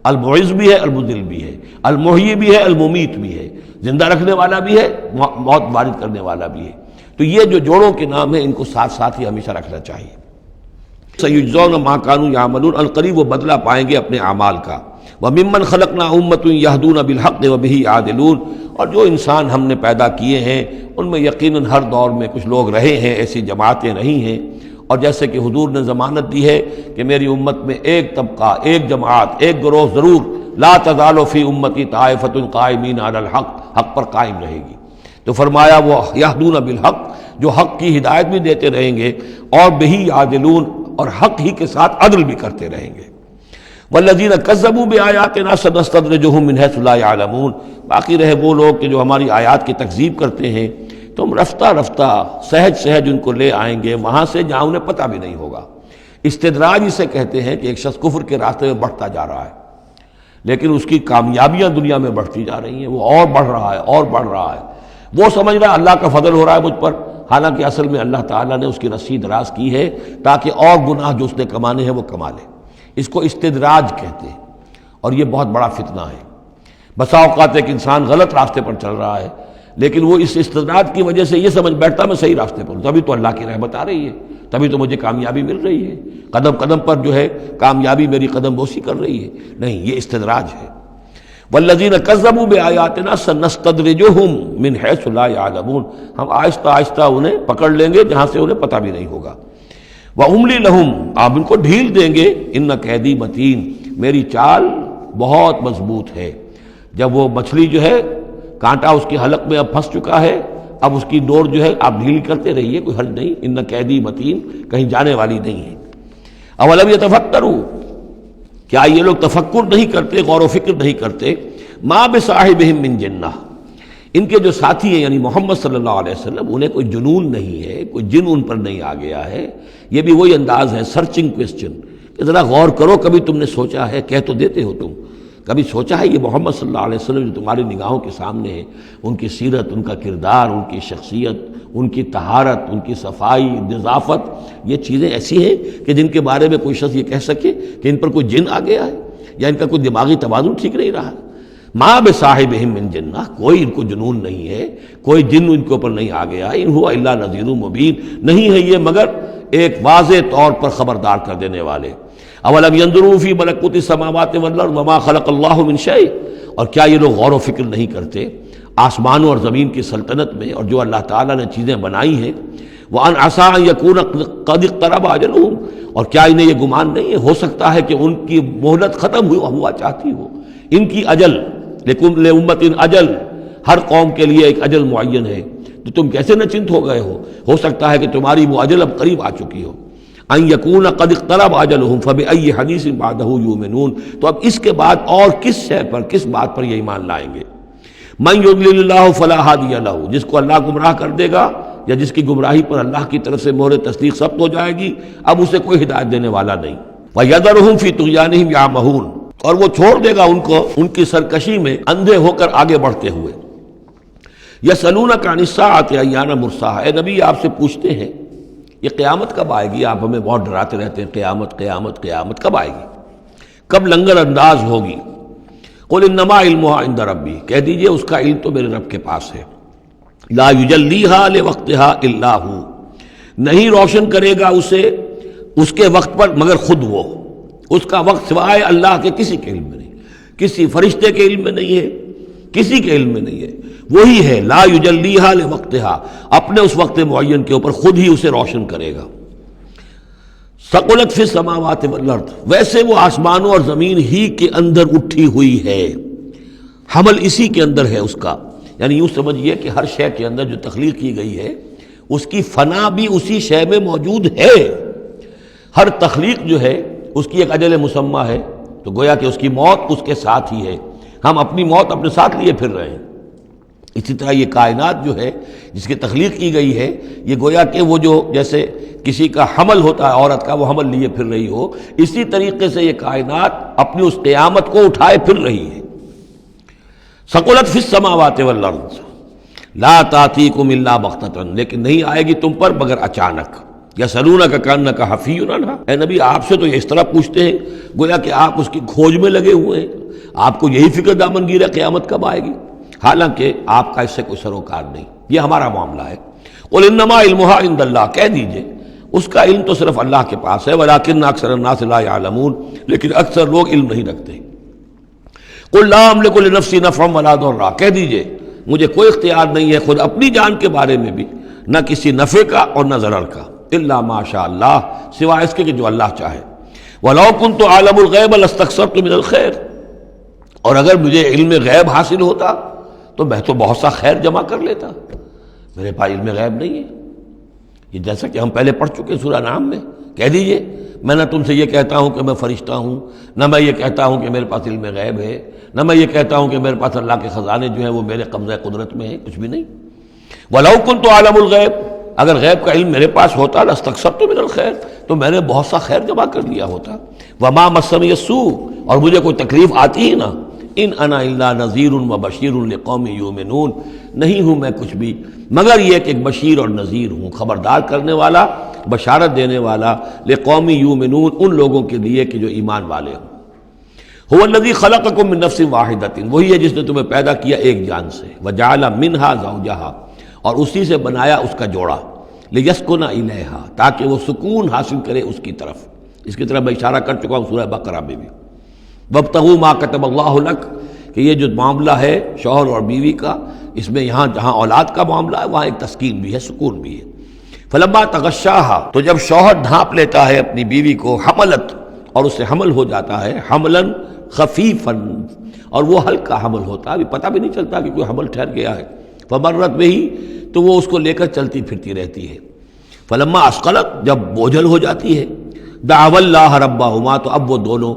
المعز بھی ہے، المذل بھی ہے، المحیی بھی ہے، الممیت بھی ہے، زندہ رکھنے والا بھی ہے، موت وارد کرنے والا بھی ہے. تو یہ جو جوڑوں کے نام ہیں ان کو ساتھ ساتھ ہی ہمیشہ رکھنا چاہیے. سَيُجْزَوْنَ مَا كَانُوا يَعْمَلُونَ، القریب وہ بدلہ پائیں گے اپنے اعمال کا. وَمِمَّنْ خَلَقْنَا أُمَّةٌ يَهْدُونَ بِالْحَقِّ وَبِهِ يَعْدِلُونَ، اور جو انسان ہم نے پیدا کیے ہیں ان میں یقیناً ہر دور میں کچھ لوگ رہے ہیں، ایسی جماعتیں رہی ہیں. اور جیسے کہ حضور نے ضمانت دی ہے کہ میری امت میں ایک طبقہ، ایک جماعت، ایک گروہ ضرور، لا تزال فی امتی طائفۃ قائمین علی الحق، حق پر قائم رہے گی. تو فرمایا وہ یہدون بالحق، جو حق کی ہدایت بھی دیتے رہیں گے، اور بہی یعدلون، اور حق ہی کے ساتھ عدل بھی کرتے رہیں گے. والذین کذبوا بآیاتنا سنستدرجهم من حیث لا یعلمون، باقی رہے وہ لوگ کہ جو ہماری آیات کی تکذیب کرتے ہیں تو ہم رفتہ رفتہ سہج سہج ان کو لے آئیں گے وہاں سے جہاں انہیں پتہ بھی نہیں ہوگا. استدراج اسے کہتے ہیں کہ ایک شخص کفر کے راستے میں بڑھتا جا رہا ہے، لیکن اس کی کامیابیاں دنیا میں بڑھتی جا رہی ہیں، وہ اور بڑھ رہا ہے اور بڑھ رہا ہے. وہ سمجھ رہا ہے اللہ کا فضل ہو رہا ہے مجھ پر، حالانکہ اصل میں اللہ تعالیٰ نے اس کی رسی دراز کی ہے تاکہ اور گناہ جو اس نے کمانے ہیں وہ کما لے. اس کو استدراج کہتے ہیں، اور یہ بہت بڑا فتنہ ہے. بسا اوقات ایک انسان غلط راستے پر چل رہا ہے لیکن وہ اس استدراج کی وجہ سے یہ سمجھ بیٹھتا میں صحیح راستے پر ہوں، تبھی تو اللہ کی رحمت آ رہی ہے، تبھی تو مجھے کامیابی مل رہی ہے، قدم قدم پر جو ہے کامیابی میری قدم بوسی کر رہی ہے۔ نہیں، یہ استدراج ہے۔ والذین کذبوا بآیاتنا سنستدرجهم من حیث لا یعلمون، ہم آہستہ آہستہ انہیں پکڑ لیں گے جہاں سے انہیں پتہ بھی نہیں ہوگا۔ واملی لہم، آپ ان کو ڈھیل دیں گے، ان کیدی متین، میری چال بہت مضبوط ہے۔ جب وہ مچھلی جو ہے کانٹا اس کے حلق میں اب پھنس چکا ہے، اب اس کی ڈور جو ہے آپ ڈھیل کرتے رہیے، کوئی حرج نہیں، ان قیدی متین، کہیں جانے والی نہیں ہے۔ اولم یتفکروا، کیا یہ لوگ تفکر نہیں کرتے، غور و فکر نہیں کرتے؟ ما بصاحبہم من جنہ، ان کے جو ساتھی ہیں یعنی محمد صلی اللہ علیہ وسلم، انہیں کوئی جنون نہیں ہے، کوئی جن ان پر نہیں آ گیا ہے۔ یہ بھی وہی انداز ہے، سرچنگ کویسچن، کہ ذرا غور کرو، کبھی تم نے سوچا ہے، کہہ تو دیتے ہو تم، کبھی سوچا ہے یہ محمد صلی اللہ علیہ وسلم جو تمہاری نگاہوں کے سامنے ہے، ان کی سیرت، ان کا کردار، ان کی شخصیت، ان کی طہارت، ان کی صفائی، نظافت، یہ چیزیں ایسی ہیں کہ جن کے بارے میں کوئی شخص یہ کہہ سکے کہ ان پر کوئی جن آ گیا ہے یا ان کا کوئی دماغی توازن ٹھیک نہیں رہا۔ ما بصاحبہم من جنہ، کوئی ان کو جنون نہیں ہے، کوئی جن ان کے اوپر نہیں آ گیا، ان ہوا الا نذیر مبین، نہیں ہے یہ مگر ایک واضح طور پر خبردار کر دینے والے۔ اولم ينظروا فی ملکوت السماوات والارض وما خلق اللہ من شیء، اور کیا یہ لوگ غور و فکر نہیں کرتے آسمانوں اور زمین کی سلطنت میں اور جو اللہ تعالیٰ نے چیزیں بنائی ہیں؟ وان عسى ان يكون قد اقترب اجلهم، اور کیا انہیں یہ گمان نہیں ہے ہو سکتا ہے کہ ان کی مہلت ختم ہوا چاہتی ہو، ان کی اجل، لکل امۃ اجل، ہر قوم کے لیے ایک اجل معین ہے، تو تم کیسے نچنت ہو گئے ہو سکتا ہے کہ تمہاری وہ اجل اب قریب آ چکی ہو۔ ان یکون قد اقترب اجلهم فبأي حدیث بعدہ یؤمنون، تو اب اس کے بعد اور کس شے پر، کس بات پر یہ ایمان لائیں گے؟ من یضلل اللہ فلا ہادی لہ، جس کو اللہ گمراہ کر دے گا یا جس کی گمراہی پر اللہ کی طرف سے مہر تصدیق ثبت ہو جائے گی، اب اسے کوئی ہدایت دینے والا نہیں۔ وَيَذَرُهُمْ فِي طُغْيَانِهِمْ يَعْمَهُونَ، اور وہ چھوڑ دے گا ان کو ان کی سرکشی میں اندھے ہو کر آگے بڑھتے ہوئے۔ يَسْأَلُونَكَ عَنِ السَّاعَةِ أَيَّانَ مُرْسَاهَا، اے نبی آپ سے پوچھتے ہیں یہ قیامت کب آئے گی، آپ ہمیں بہت ڈراتے رہتے ہیں قیامت قیامت قیامت کب آئے گی، کب لنگر انداز ہوگی؟ قل انما علمها عند ربی، کہہ دیجئے اس کا علم تو میرے رب کے پاس ہے۔ لا یجلیها لوقتها الا هو، نہیں روشن کرے گا اسے اس کے وقت پر مگر خود وہ، اس کا وقت سوائے اللہ کے کسی کے علم میں نہیں، کسی فرشتے کے علم میں نہیں ہے، کسی کے علم میں نہیں ہے، وہی ہے لا یجلیها لوقتها، اپنے اس وقت معین کے اوپر خود ہی اسے روشن کرے گا۔ ثقلت فی السماوات والارض، ویسے وہ آسمانوں اور زمین ہی کے اندر اٹھی ہوئی ہے، حمل اسی کے اندر ہے اس کا، یعنی یوں سمجھیے کہ ہر شے کے اندر جو تخلیق کی گئی ہے اس کی فنا بھی اسی شے میں موجود ہے۔ ہر تخلیق جو ہے اس کی ایک اجل مسمى ہے، تو گویا کہ اس کی موت اس کے ساتھ ہی ہے، ہم اپنی موت اپنے ساتھ لیے پھر رہے ہیں۔ اسی طرح یہ کائنات جو ہے جس کی تخلیق کی گئی ہے، یہ گویا کہ وہ جو جیسے کسی کا حمل ہوتا ہے عورت کا، وہ حمل لیے پھر رہی ہو، اسی طریقے سے یہ کائنات اپنی اس قیامت کو اٹھائے پھر رہی ہے۔ ثقلت فی السماوات والارض لا تأتیکم الا بغتۃ، لیکن نہیں آئے گی تم پر مگر اچانک۔ یسألونک کأنک حفی عنہا، اے نبی آپ سے تو یہ اس طرح پوچھتے ہیں گویا کہ آپ اس کی کھوج میں لگے ہوئے ہیں، آپ کو یہی فکر دامنگیر ہے قیامت کب آئے گی، حالانکہ آپ کا اس سے کوئی سروکار نہیں، یہ ہمارا معاملہ ہے۔ قل انما علمها عند اللہ، کہہ دیجئے اس کا علم تو صرف اللہ کے پاس ہے، ولکن اکثر الناس لا يعلمون، لیکن اکثر لوگ علم نہیں رکھتے۔ قل لا املک لنفسی نفعا ولا ضرا، کہہ دیجئے مجھے کوئی اختیار نہیں ہے خود اپنی جان کے بارے میں بھی، نہ کسی نفع کا اور نہ ضرر کا، الا ما شاء اللہ، سوائے اس کے کہ جو اللہ چاہے۔ ولو كنت اعلم الغیب لاستكثرت من الخیر، اور اگر مجھے علم غیب حاصل ہوتا تو میں تو بہت سا خیر جمع کر لیتا، میرے پاس علم غیب نہیں ہے۔ یہ جیسا کہ ہم پہلے پڑھ چکے سورہ نام میں، کہہ دیجئے میں نہ تم سے یہ کہتا ہوں کہ میں فرشتہ ہوں، نہ میں یہ کہتا ہوں کہ میرے پاس علم غیب ہے، نہ میں یہ کہتا ہوں کہ میرے پاس اللہ کے خزانے جو ہیں وہ میرے قبضہ قدرت میں ہیں، کچھ بھی نہیں۔ وَلَوْ كُنْتُ أَعْلَمُ الْغَيْبَ، اگر غیب کا علم میرے پاس ہوتا لَاسْتَكْثَرْتُ مِنَ الْخَيْرِ، تو میں نے بہت سا خیر جمع کر لیا ہوتا۔ وَمَا مَسَّنِيَ السُّوءُ، اور مجھے کوئی تکلیف آتی ہی نہ۔ ان انا الا نذیر وبشیر لقوم یؤمنون، نہیں ہوں میں کچھ بھی مگر یہ کہ ایک بشیر اور نذیر ہوں، خبردار کرنے والا، بشارت دینے والا، لقوم یؤمنون، ان لوگوں کے لیے کہ جو ایمان والے ہوں۔ هو الذی خلقکم من نفس واحدۃ، وہی ہے جس نے تمہیں پیدا کیا ایک جان سے، وجعل منہا زوجہا، اور اسی سے بنایا اس کا جوڑا، لیسکن الیہا، تاکہ وہ سکون حاصل کرے اس کی طرف۔ اس کی طرف میں اشارہ کر چکا ہوں سورہ بقرہ میں بھی۔ وابتغوا ما کتب اللہ لک، کہ یہ جو معاملہ ہے شوہر اور بیوی کا، اس میں یہاں جہاں اولاد کا معاملہ ہے وہاں ایک تسکین بھی ہے، سکون بھی ہے۔ فلما تغشاہا، تو جب شوہر ڈھانپ لیتا ہے اپنی بیوی کو، حملت، اور اس سے حمل ہو جاتا ہے، حملاً خفیفاً، اور وہ ہلکا حمل ہوتا ہے، ابھی پتہ بھی نہیں چلتا کہ کوئی حمل ٹھہر گیا ہے، فمرت بہ، تو وہ اس کو لے کر چلتی پھرتی رہتی ہے۔ فلما اثقلت، جب بوجھل ہو جاتی ہے، دعوا اللہ ربہما، تو اب وہ دونوں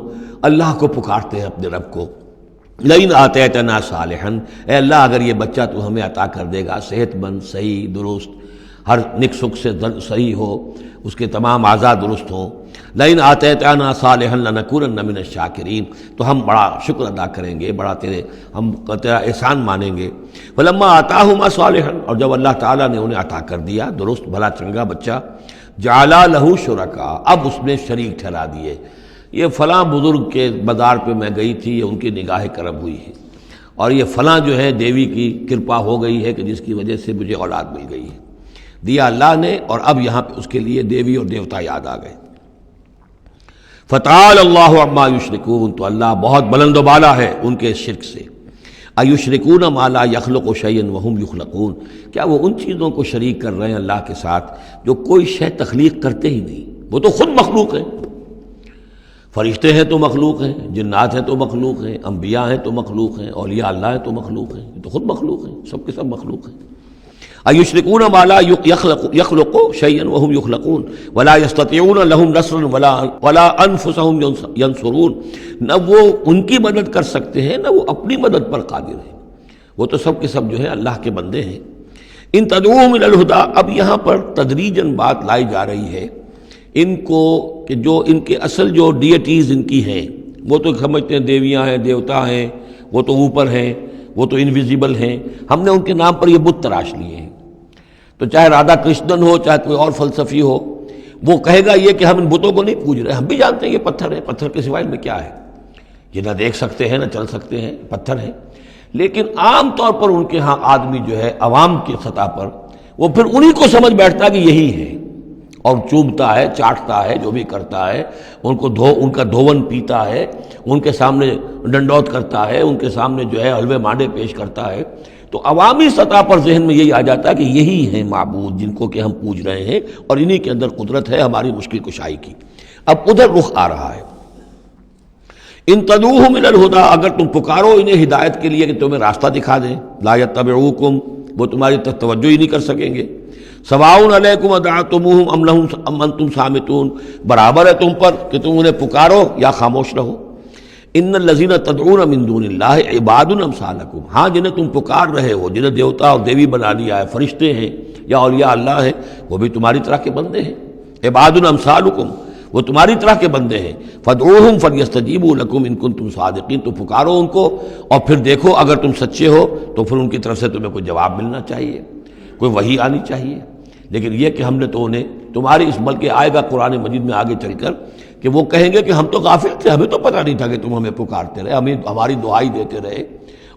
اللہ کو پکارتے ہیں، اپنے رب کو، لئن آتیتنا صالحا، اے اللہ اگر یہ بچہ تو ہمیں عطا کر دے گا، صحت مند، صحیح، درست، ہر نک سکھ سے صحیح ہو، اس کے تمام اعضاء درست ہوں، لئن آتیتنا صالحا لنکونن من الشاکرین، تو ہم بڑا شکر ادا کریں گے، بڑا ہم تیرا احسان مانیں گے۔ فلما آتاہما صالحا، اور جب اللہ تعالیٰ نے انہیں عطا کر دیا درست بھلا چنگا بچہ، جعلا لہ شرکاء، اب اس میں شریک ٹھہرا دیے، یہ فلاں بزرگ کے مزار پہ میں گئی تھی، یہ ان کی نگاہ کرم ہوئی ہے، اور یہ فلاں جو ہے دیوی کی کرپا ہو گئی ہے کہ جس کی وجہ سے مجھے اولاد مل گئی ہے، دیا اللہ نے، اور اب یہاں پہ اس کے لیے دیوی اور دیوتا یاد آ گئے۔ فتعال اللہ عما یشرکون، تو اللہ بہت بلند و بالا ہے ان کے شرک سے۔ ایشرکون ما لا یخلق شیئا وہم یخلقون، کیا وہ ان چیزوں کو شریک کر رہے ہیں اللہ کے ساتھ جو کوئی شے تخلیق کرتے ہی نہیں، وہ تو خود مخلوق ہیں، فرشتے ہیں تو مخلوق ہیں، جنات ہیں تو مخلوق ہیں، انبیاء ہیں تو مخلوق ہیں، اولیاء اللہ ہیں تو مخلوق ہیں، یہ تو خود مخلوق ہیں، سب کے سب مخلوق ہیں۔ ایشرکون ما لا یخلق شیئا وہم یخلقون ولا یستطیعون لہم نصرا ولا انفسہم ینصرون، نہ وہ ان کی مدد کر سکتے ہیں نہ وہ اپنی مدد پر قادر ہیں، وہ تو سب کے سب جو ہے اللہ کے بندے ہیں۔ ان تدعوہم الی الہدی، اب یہاں پر تدریجاً بات لائی جا رہی ہے ان کو کہ جو ان کے اصل جو ڈیٹیز ان کی ہیں، وہ تو سمجھتے ہیں دیویاں ہیں، دیوتا ہیں، وہ تو اوپر ہیں، وہ تو انویزیبل ہیں، ہم نے ان کے نام پر یہ بت تراش لیے ہیں۔ تو چاہے رادھا کرشنن ہو، چاہے کوئی اور فلسفی ہو، وہ کہے گا یہ کہ ہم ان بتوں کو نہیں پوج رہے، ہم بھی جانتے ہیں یہ پتھر ہے، پتھر کے سوائے میں کیا ہے، یہ نہ دیکھ سکتے ہیں نہ چل سکتے ہیں، پتھر ہیں۔ لیکن عام طور پر ان کے ہاں آدمی جو ہے عوام کی سطح پر، وہ پھر انہی کو سمجھ بیٹھتا کہ یہی ہے، اور چومتا ہے، چاٹتا ہے، جو بھی کرتا ہے، ان کا دھون پیتا ہے، ان کے سامنے ڈنڈوت کرتا ہے، ان کے سامنے جو ہے حلوے مانڈے پیش کرتا ہے، تو عوامی سطح پر ذہن میں یہی آ جاتا ہے کہ یہی ہیں معبود جن کو کہ ہم پوج رہے ہیں، اور انہی کے اندر قدرت ہے ہماری مشکل کشائی کی۔ اب ادھر رخ آ رہا ہے، ان تدعوہم الی الہدی، اگر تم پکارو انہیں ہدایت کے لیے کہ تمہیں راستہ دکھا دیں، لا یتبعوکم، وہ تمہاری طرف توجہ ہی نہیں کر سکیں گے، سواء علیکم ادعوتموہم ام انتم صامتون، برابر ہے تم پر کہ تم انہیں پکارو یا خاموش رہو۔ ان الذین تدعون من دون اللہ عباد امثالکم، ہاں جنہیں تم پکار رہے ہو، جنہیں دیوتا اور دیوی بنا لیا ہے، فرشتے ہیں یا اولیاء اللہ ہیں، وہ بھی تمہاری طرح کے بندے ہیں، عباد امثالکم، وہ تمہاری طرح کے بندے ہیں، فادعوہم فلیستجیبوا لکم ان کنتم صادقین، تو پکارو ان کو اور پھر دیکھو اگر تم سچے ہو تو پھر ان کی طرف سے تمہیں کوئی جواب ملنا چاہیے، کوئی وحی آنی چاہیے۔ لیکن یہ کہ ہم نے تو انہیں تمہاری اس، بلکہ آئے گا قرآن مجید میں آگے چل کر کہ وہ کہیں گے کہ ہم تو غافل تھے، ہمیں تو پتہ نہیں تھا کہ تم ہمیں پکارتے رہے، ہمیں ہماری دعائی دیتے رہے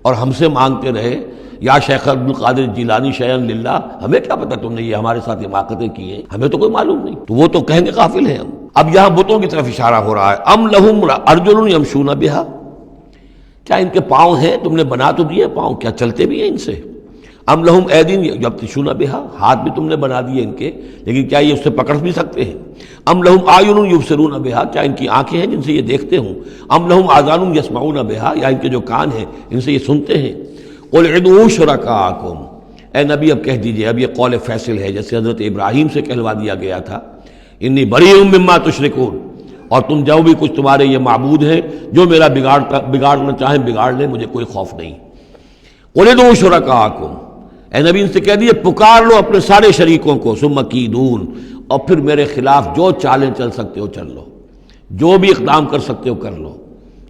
اور ہم سے مانگتے رہے، یا شیخ عبد القادر جیلانی شیئا للہ، ہمیں کیا پتہ تم نے یہ ہمارے ساتھ حماقتیں کی ہیں، ہمیں تو کوئی معلوم نہیں، تو وہ تو کہیں گے غافل ہیں ہم۔ اب یہاں بتوں کی طرف اشارہ ہو رہا ہے، ام لہم ارجل یمشون بہا، کیا ان کے پاؤں ہیں، تم نے بنا تو دیے پاؤں، کیا چلتے بھی ہیں ان سے؟ ام لہم ایدین یبطشون بہا، ہاتھ بھی تم نے بنا دیے ان کے، لیکن کیا یہ اس سے پکڑ بھی سکتے ہیں؟ ام لہم اعین یبصرون بہا، کیا ان کی آنکھیں ہیں جن سے یہ دیکھتے ہوں؟ ام لہم آذان یسمعون بہا، یا ان کے جو کان ہیں ان سے یہ سنتے ہیں؟ قل ادعوا شرکاءکم، اے نبی اب کہہ دیجئے، اب یہ قول فیصل ہے، جیسے حضرت ابراہیم سے کہلوا دیا گیا تھا، انی بریء مما تشرکون، اور تم جو بھی کچھ تمہارے یہ معبود ہیں جو میرا بگاڑنا چاہیں بگاڑ لیں، مجھے کوئی خوف نہیں۔ قل ادعوا شرکاءکم، اے نبی ان سے کہہ دیے پکار لو اپنے سارے شریکوں کو، ثم کیدون، اور پھر میرے خلاف جو چالیں چل سکتے ہو چل لو، جو بھی اقدام کر سکتے ہو کر لو،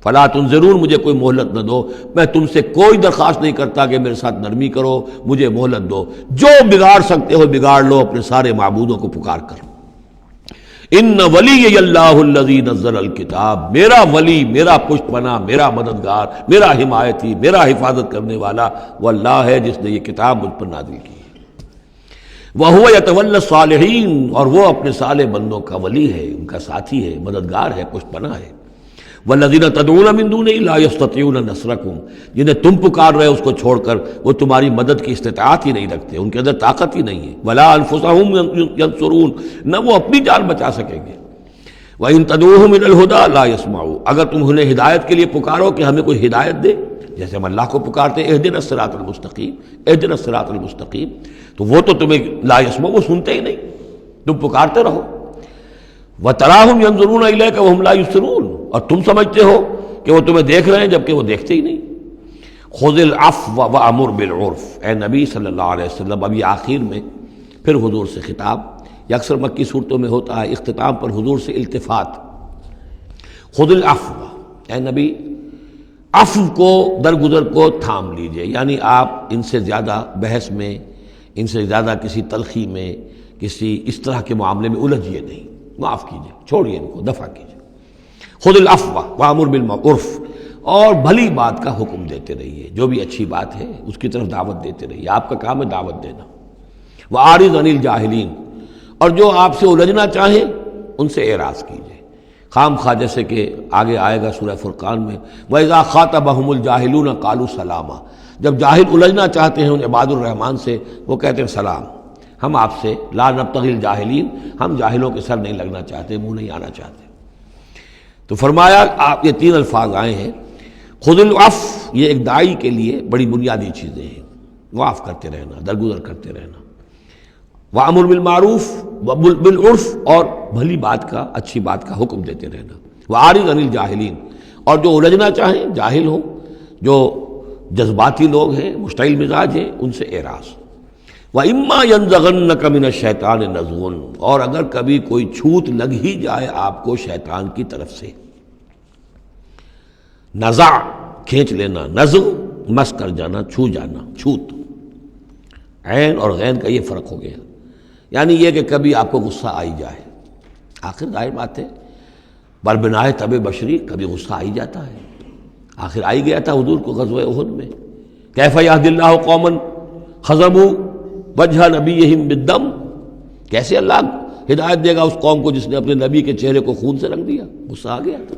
فلا تنظرون، مجھے کوئی مہلت نہ دو، میں تم سے کوئی درخواست نہیں کرتا کہ میرے ساتھ نرمی کرو، مجھے مہلت دو، جو بگاڑ سکتے ہو بگاڑ لو اپنے سارے معبودوں کو پکار کر۔ ان ولی اللہ الذی نزل الکتاب، میرا ولی، میرا پشت پناہ، میرا مددگار، میرا حمایتی، میرا حفاظت کرنے والا وہ اللہ ہے جس نے یہ کتاب مجھ پر نازل کی ہے۔ وَهُوَ يَتَوَلَّى الصَّالِحِينَ، اور وہ اپنے صالح بندوں کا ولی ہے، ان کا ساتھی ہے، مددگار ہے، پشت پناہ ہے۔ وَالَّذِينَ تَدْعُونَ مِن دُونِهِ لَا يَسْتَطِيعُونَ نَصْرَكُمْ، جنہیں تم پکار رہے ہو اس کو چھوڑ کر، وہ تمہاری مدد کی استطاعت ہی نہیں رکھتے، ان کے اندر طاقت ہی نہیں ہے۔ وَلَا أَنفُسَهُمْ يَنصُرُونَ، نہ وہ اپنی جان بچا سکیں گے۔ وَإِن تَدْعُوهُمْ إِلَى الْهُدَىٰ لَا يَسْمَعُوا، اگر تم انہیں ہدایت کے لیے پکارو کہ ہمیں کوئی ہدایت دے، جیسے ہم اللہ کو پکارتے ہیں اهدنا الصراط المستقیم، اهدنا الصراط المستقیم، تو وہ تو تمہیں لا يسمعوا، وہ سنتے ہی نہیں، تم پکارتے رہو۔ وَتَرَاهُمْ يَنظُرُونَ إِلَيْكَ وَهُمْ لَا يُبْصِرُونَ، اور تم سمجھتے ہو کہ وہ تمہیں دیکھ رہے ہیں جبکہ وہ دیکھتے ہی نہیں۔ خُذِ الْعَفْوَ وَأْمُرْ بِالْعُرْفِ، اے نبی صلی اللہ علیہ وسلم، اب یہ آخر میں پھر حضور سے خطاب، یہ اکثر مکی صورتوں میں ہوتا ہے، اختتام پر حضور سے التفات۔ خُذِ الْعَفْوَ، اے نبی عفو کو، درگزر کو تھام لیجئے، یعنی آپ ان سے زیادہ بحث میں، ان سے زیادہ کسی تلخی میں، کسی اس طرح کے معاملے میں الجھیے نہیں، معاف کیجئے، چھوڑیے ان کو، دفع کیجئے۔ خُذِ الْعَفْوَ وَأْمُرْ بِالْمَعْرُوفِ، اور بھلی بات کا حکم دیتے رہیے، جو بھی اچھی بات ہے اس کی طرف دعوت دیتے رہیے، آپ کا کام ہے دعوت دینا۔ وَأَعْرِضْ عَنِ الْجَاهِلِينَ، اور جو آپ سے الجھنا چاہیں ان سے اعراض کیجئے، خام خواہ، جیسے کہ آگے آئے گا سورہ فرقان میں، وَإِذَا خَاطَبَهُمُ الْجَاهِلُونَ قَالُوا سَلَامًا، جب جاہل الجھنا چاہتے ہیں ان عباد الرحمن سے، وہ کہتے ہیں سلام، ہم آپ سے لا نبتغی الجاہلین، ہم جاہلوں کے سر نہیں لگنا چاہتے، منہ نہیں آنا چاہتے۔ تو فرمایا آپ یہ تین الفاظ آئے ہیں، خذ العفو، یہ ایک داعی کے لیے بڑی بنیادی چیزیں ہیں، معاف کرتے رہنا، درگزر کرتے رہنا۔ وَأَمُرْ بِالْمَعْرُوفِ وَبِالْعُرْفِ، اور بھلی بات کا، اچھی بات کا حکم دیتے رہنا۔ وَأَعْرِضْ عَنِ الْجَاهِلِينَ، اور جو الجھنا چاہیں، جاہل ہوں، جو جذباتی لوگ ہیں، مشتعل مزاج ہیں، ان سے اعراض۔ وَإِمَّا يَنزَغَنَّكَ مِنَ الشَّيْطَانِ نَزْغٌ، اور اگر کبھی کوئی چھوت لگ ہی جائے آپ کو شیطان کی طرف سے، نزع کھینچ لینا، نزغ مس کر جانا، چھو جانا، چھوت، عین اور غین کا یہ فرق ہو گیا، یعنی یہ کہ کبھی آپ کو غصہ آئی جائے، آخر ظاہر بات ہے بربنائے طب بشری، کبھی غصہ آئی جاتا ہے، آخر آئی گیا تھا حضور کو غزوہ احد میں، کیف یہدی اللہ قوما خضبوا وجہ نبیہم بالدم، کیسے اللہ ہدایت دے گا اس قوم کو جس نے اپنے نبی کے چہرے کو خون سے رنگ دیا، غصہ آ گیا تھا۔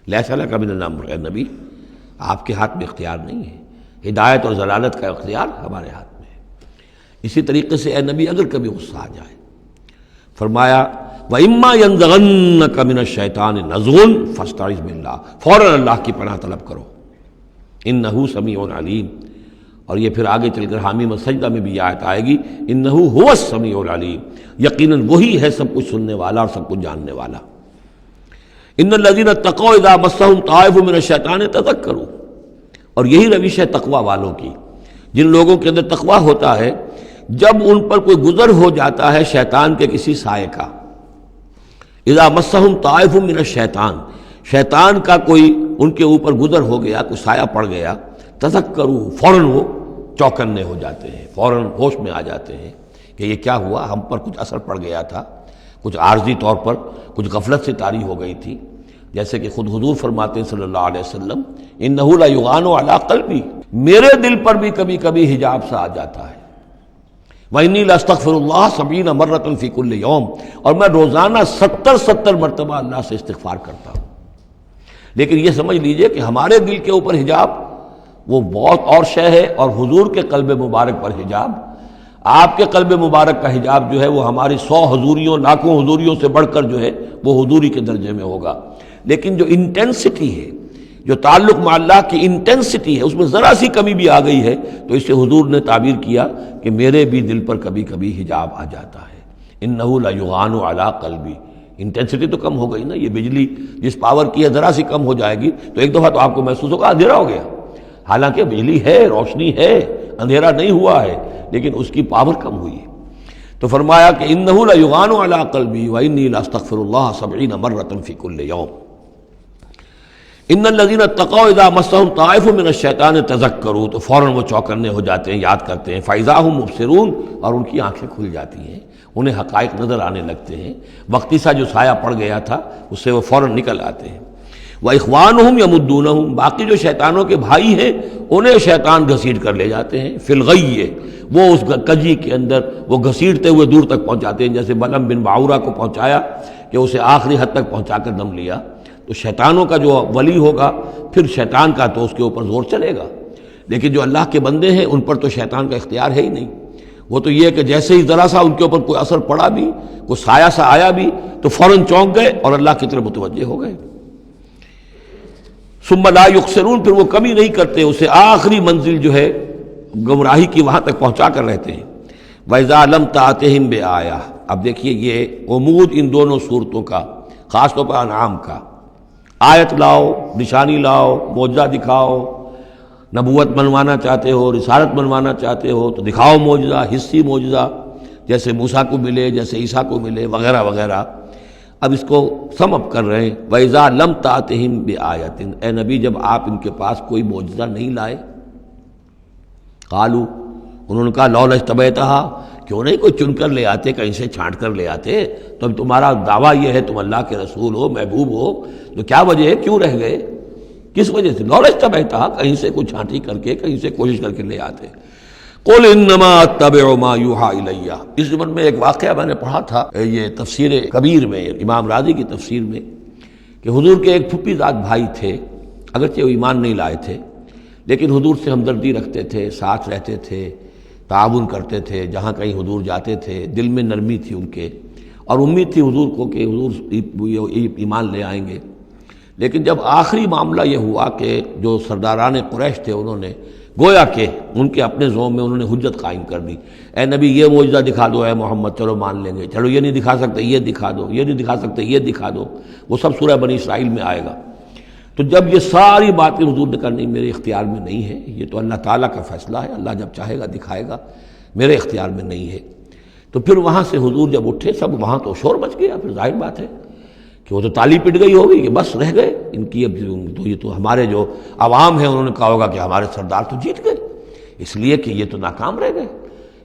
لیس لک من الامر، اے نبی آپ کے ہاتھ میں اختیار نہیں ہے، ہدایت اور ضلالت کا اختیار ہمارے ہاتھ میں ہے۔ اسی طریقے سے اے نبی اگر کبھی غصہ آ جائے، فرمایا وَإِمَّا يَنزَغَنَّكَ مِنَ الشَّيْطَانِ نَزْغٌ فَاسْتَعِذْ بِاللَّهِ، فوراً اللہ کی پناہ طلب کرو، إِنَّهُ سَمِيعٌ عَلِيمٌ، اور یہ پھر آگے چل کر حامیم السجدہ میں بھی یہ آیت آئے گی، إِنَّهُ هُوَ السَّمِيعُ الْعَلِيمُ، یقیناً وہی ہے سب کچھ سننے والا اور سب کچھ جاننے والا۔ إِنَّ الَّذِينَ اتَّقَوْا إِذَا مَسَّهُمْ طَائِفٌ مِّنَ الشَّيْطَانِ تَذَكَّرُوا، اور یہی روش ہے تقوی والوں کی، جن لوگوں کے اندر تقوی ہوتا ہے، جب ان پر کوئی گزر ہو جاتا ہے شیطان کے کسی سائے کا، اذا مسہم طائف من الشیطان، شیطان کا کوئی ان کے اوپر گزر ہو گیا، کوئی سایہ پڑ گیا، تذکروا، فوراً وہ چوکنے ہو جاتے ہیں، فوراً ہوش میں آ جاتے ہیں کہ یہ کیا ہوا، ہم پر کچھ اثر پڑ گیا تھا، کچھ عارضی طور پر کچھ غفلت سے طاری ہو گئی تھی، جیسے کہ خود حضور فرماتے ہیں صلی اللہ علیہ وسلم، انہ لا یغان علی قلبی، میرے دل پر بھی کبھی کبھی حجاب سا آ جاتا ہے، وَإِنِّي لَأَسْتَغْفِرُ اللَّهَ 70 مرة فی کل یوم، اور میں روزانہ 70 مرتبہ اللہ سے استغفار کرتا ہوں۔ لیکن یہ سمجھ لیجئے کہ ہمارے دل کے اوپر حجاب وہ بہت اور شے ہے، اور حضور کے قلب مبارک پر حجاب، آپ کے قلب مبارک کا حجاب جو ہے وہ ہماری 100 حضوریوں، لاکھوں حضوریوں سے بڑھ کر جو ہے وہ حضوری کے درجے میں ہوگا۔ لیکن جو انٹینسٹی ہے، جو تعلق مع اللہ کی انٹینسٹی ہے، اس میں ذرا سی کمی بھی آ گئی ہے تو اس سے حضور نے تعبیر کیا کہ میرے بھی دل پر کبھی کبھی حجاب آ جاتا ہے، انہ لا یغان علی قلبی، انٹینسٹی تو کم ہو گئی نا، یہ بجلی جس پاور کی ہے ذرا سی کم ہو جائے گی تو ایک دفعہ تو آپ کو محسوس ہوگا اندھیرا ہو گیا، حالانکہ بجلی ہے، روشنی ہے، اندھیرا نہیں ہوا ہے، لیکن اس کی پاور کم ہوئی ہے۔ تو فرمایا کہ انہ لا یغان علی قلبی وانی لاستغفر اللہ 70 مرة فی کل یوم۔ ان الذین اتقوا اذا مسهم طائف من الشیطان تذکروا، تو فوراً وہ چوکنے ہو جاتے ہیں، یاد کرتے ہیں، فاذا هم مبصرون، اور ان کی آنکھیں کھل جاتی ہیں، انہیں حقائق نظر آنے لگتے ہیں، وقتی سا جو سایہ پڑ گیا تھا اس سے وہ فوراً نکل آتے ہیں۔ وَإِخْوَانُهُمْ يَمُدُّونَهُمْ، باقی جو شیطانوں کے بھائی ہیں انہیں شیطان گھسیٹ کر لے جاتے ہیں، فی الغی، وہ اس کجی کے اندر وہ گھسیٹتے ہوئے دور تک پہنچاتے ہیں، جیسے بلعم بن باعورہ کو پہنچایا کہ اسے آخری حد تک پہنچا کر دم لیا۔ تو شیطانوں کا جو ولی ہوگا پھر شیطان کا تو اس کے اوپر زور چلے گا، لیکن جو اللہ کے بندے ہیں ان پر تو شیطان کا اختیار ہے ہی نہیں۔ وہ تو یہ کہ جیسے ہی ذرا سا ان کے اوپر کوئی اثر پڑا بھی، کوئی سایہ سا آیا بھی تو فوراً چونک گئے اور اللہ کی طرف متوجہ ہو گئے۔ ثم لا یخسرون، پھر وہ کمی نہیں کرتے، اسے آخری منزل جو ہے گمراہی کی وہاں تک پہنچا کر رہتے ہیں۔ وَإِذَا لَمْ تَأْتِهِمْ بِآیَةٍ، اب دیکھیے یہ عمود ان دونوں صورتوں کا، خاص طور پر انعام کا، آیت لاؤ، نشانی لاؤ، معجزہ دکھاؤ، نبوت منوانا چاہتے ہو، رسالت منوانا چاہتے ہو تو دکھاؤ معجزہ، حصی معجزہ، جیسے موسیٰ کو ملے، جیسے عیسیٰ کو ملے، وغیرہ وغیرہ۔ اب اس کو سم اپ کر رہے ہیں، وَإِذَا لَمْ تَأْتِهِمْ بِآیَةٍ، اے نبی جب آپ ان کے پاس کوئی معجزہ نہیں لائے، قالوا، انہوں نے کہا لولا اجتبیتہا، کیوں نہیں کوئی چن کر لے آتے، کہیں سے چھانٹ کر لے آتے، تو اب تمہارا دعویٰ یہ ہے تم اللہ کے رسول ہو، محبوب ہو، تو کیا وجہ ہے، کیوں رہ گئے، کس وجہ سے؟ لولا اجتبیتہا، کہیں سے کوئی چھانٹی کر کے، کہیں سے کوشش کر کے لے آتے۔ قل انما اتبع ما یوحی الی، اس زمن میں ایک واقعہ میں نے پڑھا تھا، یہ تفسیر کبیر میں، امام راضی کی تفسیر میں، کہ حضور کے ایک پھپھی زاد بھائی تھے، اگرچہ وہ ایمان نہیں لائے تھے لیکن حضور سے ہمدردی رکھتے تھے، ساتھ رہتے تھے، تعاون کرتے تھے، جہاں کہیں حضور جاتے تھے دل میں نرمی تھی ان کے، اور امید تھی حضور کو کہ حضور ایمان لے آئیں گے۔ لیکن جب آخری معاملہ یہ ہوا کہ جو سرداران قریش تھے انہوں نے گویا کہ ان کے اپنے زوم میں انہوں نے حجت قائم کر دی، اے نبی یہ معجزہ دکھا دو، اے محمد چلو مان لیں گے، چلو یہ نہیں دکھا سکتے یہ دکھا دو، یہ نہیں دکھا سکتے یہ دکھا دو، وہ سب سورہ بنی اسرائیل میں آئے گا۔ تو جب یہ ساری باتیں حضور نے کرنی میرے اختیار میں نہیں ہے، یہ تو اللہ تعالیٰ کا فیصلہ ہے، اللہ جب چاہے گا دکھائے گا، میرے اختیار میں نہیں ہے۔ تو پھر وہاں سے حضور جب اٹھے سب وہاں تو شور مچ گیا، پھر ظاہر بات ہے کہ وہ تو تالی پٹ گئی ہوگی کہ بس رہ گئے ان کی، اب تو یہ تو ہمارے جو عوام ہیں انہوں نے کہا ہوگا کہ ہمارے سردار تو جیت گئے، اس لیے کہ یہ تو ناکام رہ گئے،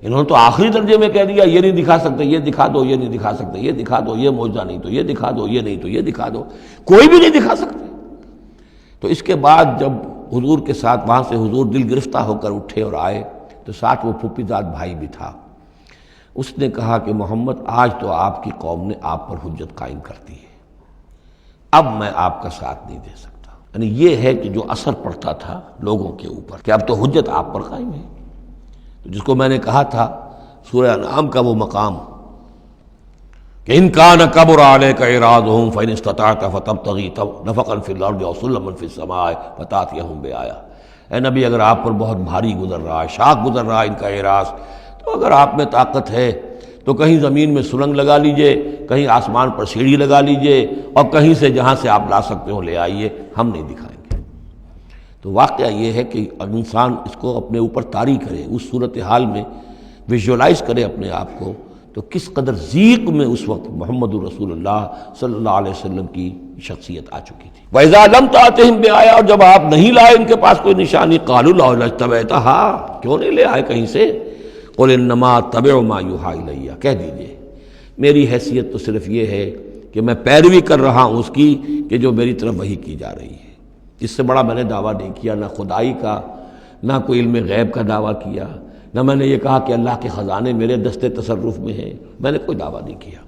انہوں نے تو آخری درجے میں کہہ دیا یہ نہیں دکھا سکتے یہ دکھا دو، یہ نہیں دکھا سکتے یہ دکھا دو، یہ معجزہ نہیں تو یہ دکھا دو، یہ نہیں تو یہ دکھا دو، کوئی بھی نہیں دکھا سکتے۔ تو اس کے بعد جب حضور کے ساتھ وہاں سے حضور دل گرفتہ ہو کر اٹھے اور آئے تو ساتھ وہ پھوپھی زاد بھائی بھی تھا، اس نے کہا کہ محمد آج تو آپ کی قوم نے آپ پر حجت قائم کر دی ہے، اب میں آپ کا ساتھ نہیں دے سکتا۔ یعنی یہ ہے کہ جو اثر پڑتا تھا لوگوں کے اوپر کہ اب تو حجت آپ پر قائم ہے، تو جس کو میں نے کہا تھا سورہ انعام کا وہ مقام کہ ان کان کبر علیک اعراضهم فان استطعت فتبتغی نفقا فی الارض او سلما فی السماء فتاتیہم بآیہ، اے نبی اگر آپ پر بہت بھاری گزر رہا ہے، شاق گزر رہا ہے ان کا اعراض، تو اگر آپ میں طاقت ہے تو کہیں زمین میں سرنگ لگا لیجئے، کہیں آسمان پر سیڑھی لگا لیجئے، اور کہیں سے جہاں سے آپ لا سکتے ہو لے آئیے، ہم نہیں دکھائیں گے۔ تو واقعہ یہ ہے کہ انسان اس کو اپنے اوپر طاری کرے، اس صورتحال میں ویژولائز کرے اپنے آپ کو، تو کس قدر ضیق میں اس وقت محمد رسول اللہ صلی اللہ علیہ وسلم کی شخصیت آ چکی تھی۔ وَإِذَا لَمْ تَأْتِهِمْ بِآیَةٍ، اور جب آپ نہیں لائے ان کے پاس کوئی نشانی، قَالُوا لَوْلَا اجْتَبَیْتَهَا، کیوں نہیں لے آئے کہیں سے؟ قُلْ إِنَّمَا أَتَّبِعُ مَا يُوحَىٰ إِلَيَّ، کہہ دیجئے میری حیثیت تو صرف یہ ہے کہ میں پیروی کر رہا ہوں اس کی کہ جو میری طرف وحی کی جا رہی ہے، اس سے بڑا میں نے دعویٰ نہیں کیا، نہ خدائی کا، نہ کوئی علم غیب کا دعویٰ کیا، نہ میں نے یہ کہا کہ اللہ کے خزانے میرے دستے تصرف میں ہیں، میں نے کوئی دعویٰ نہیں کیا۔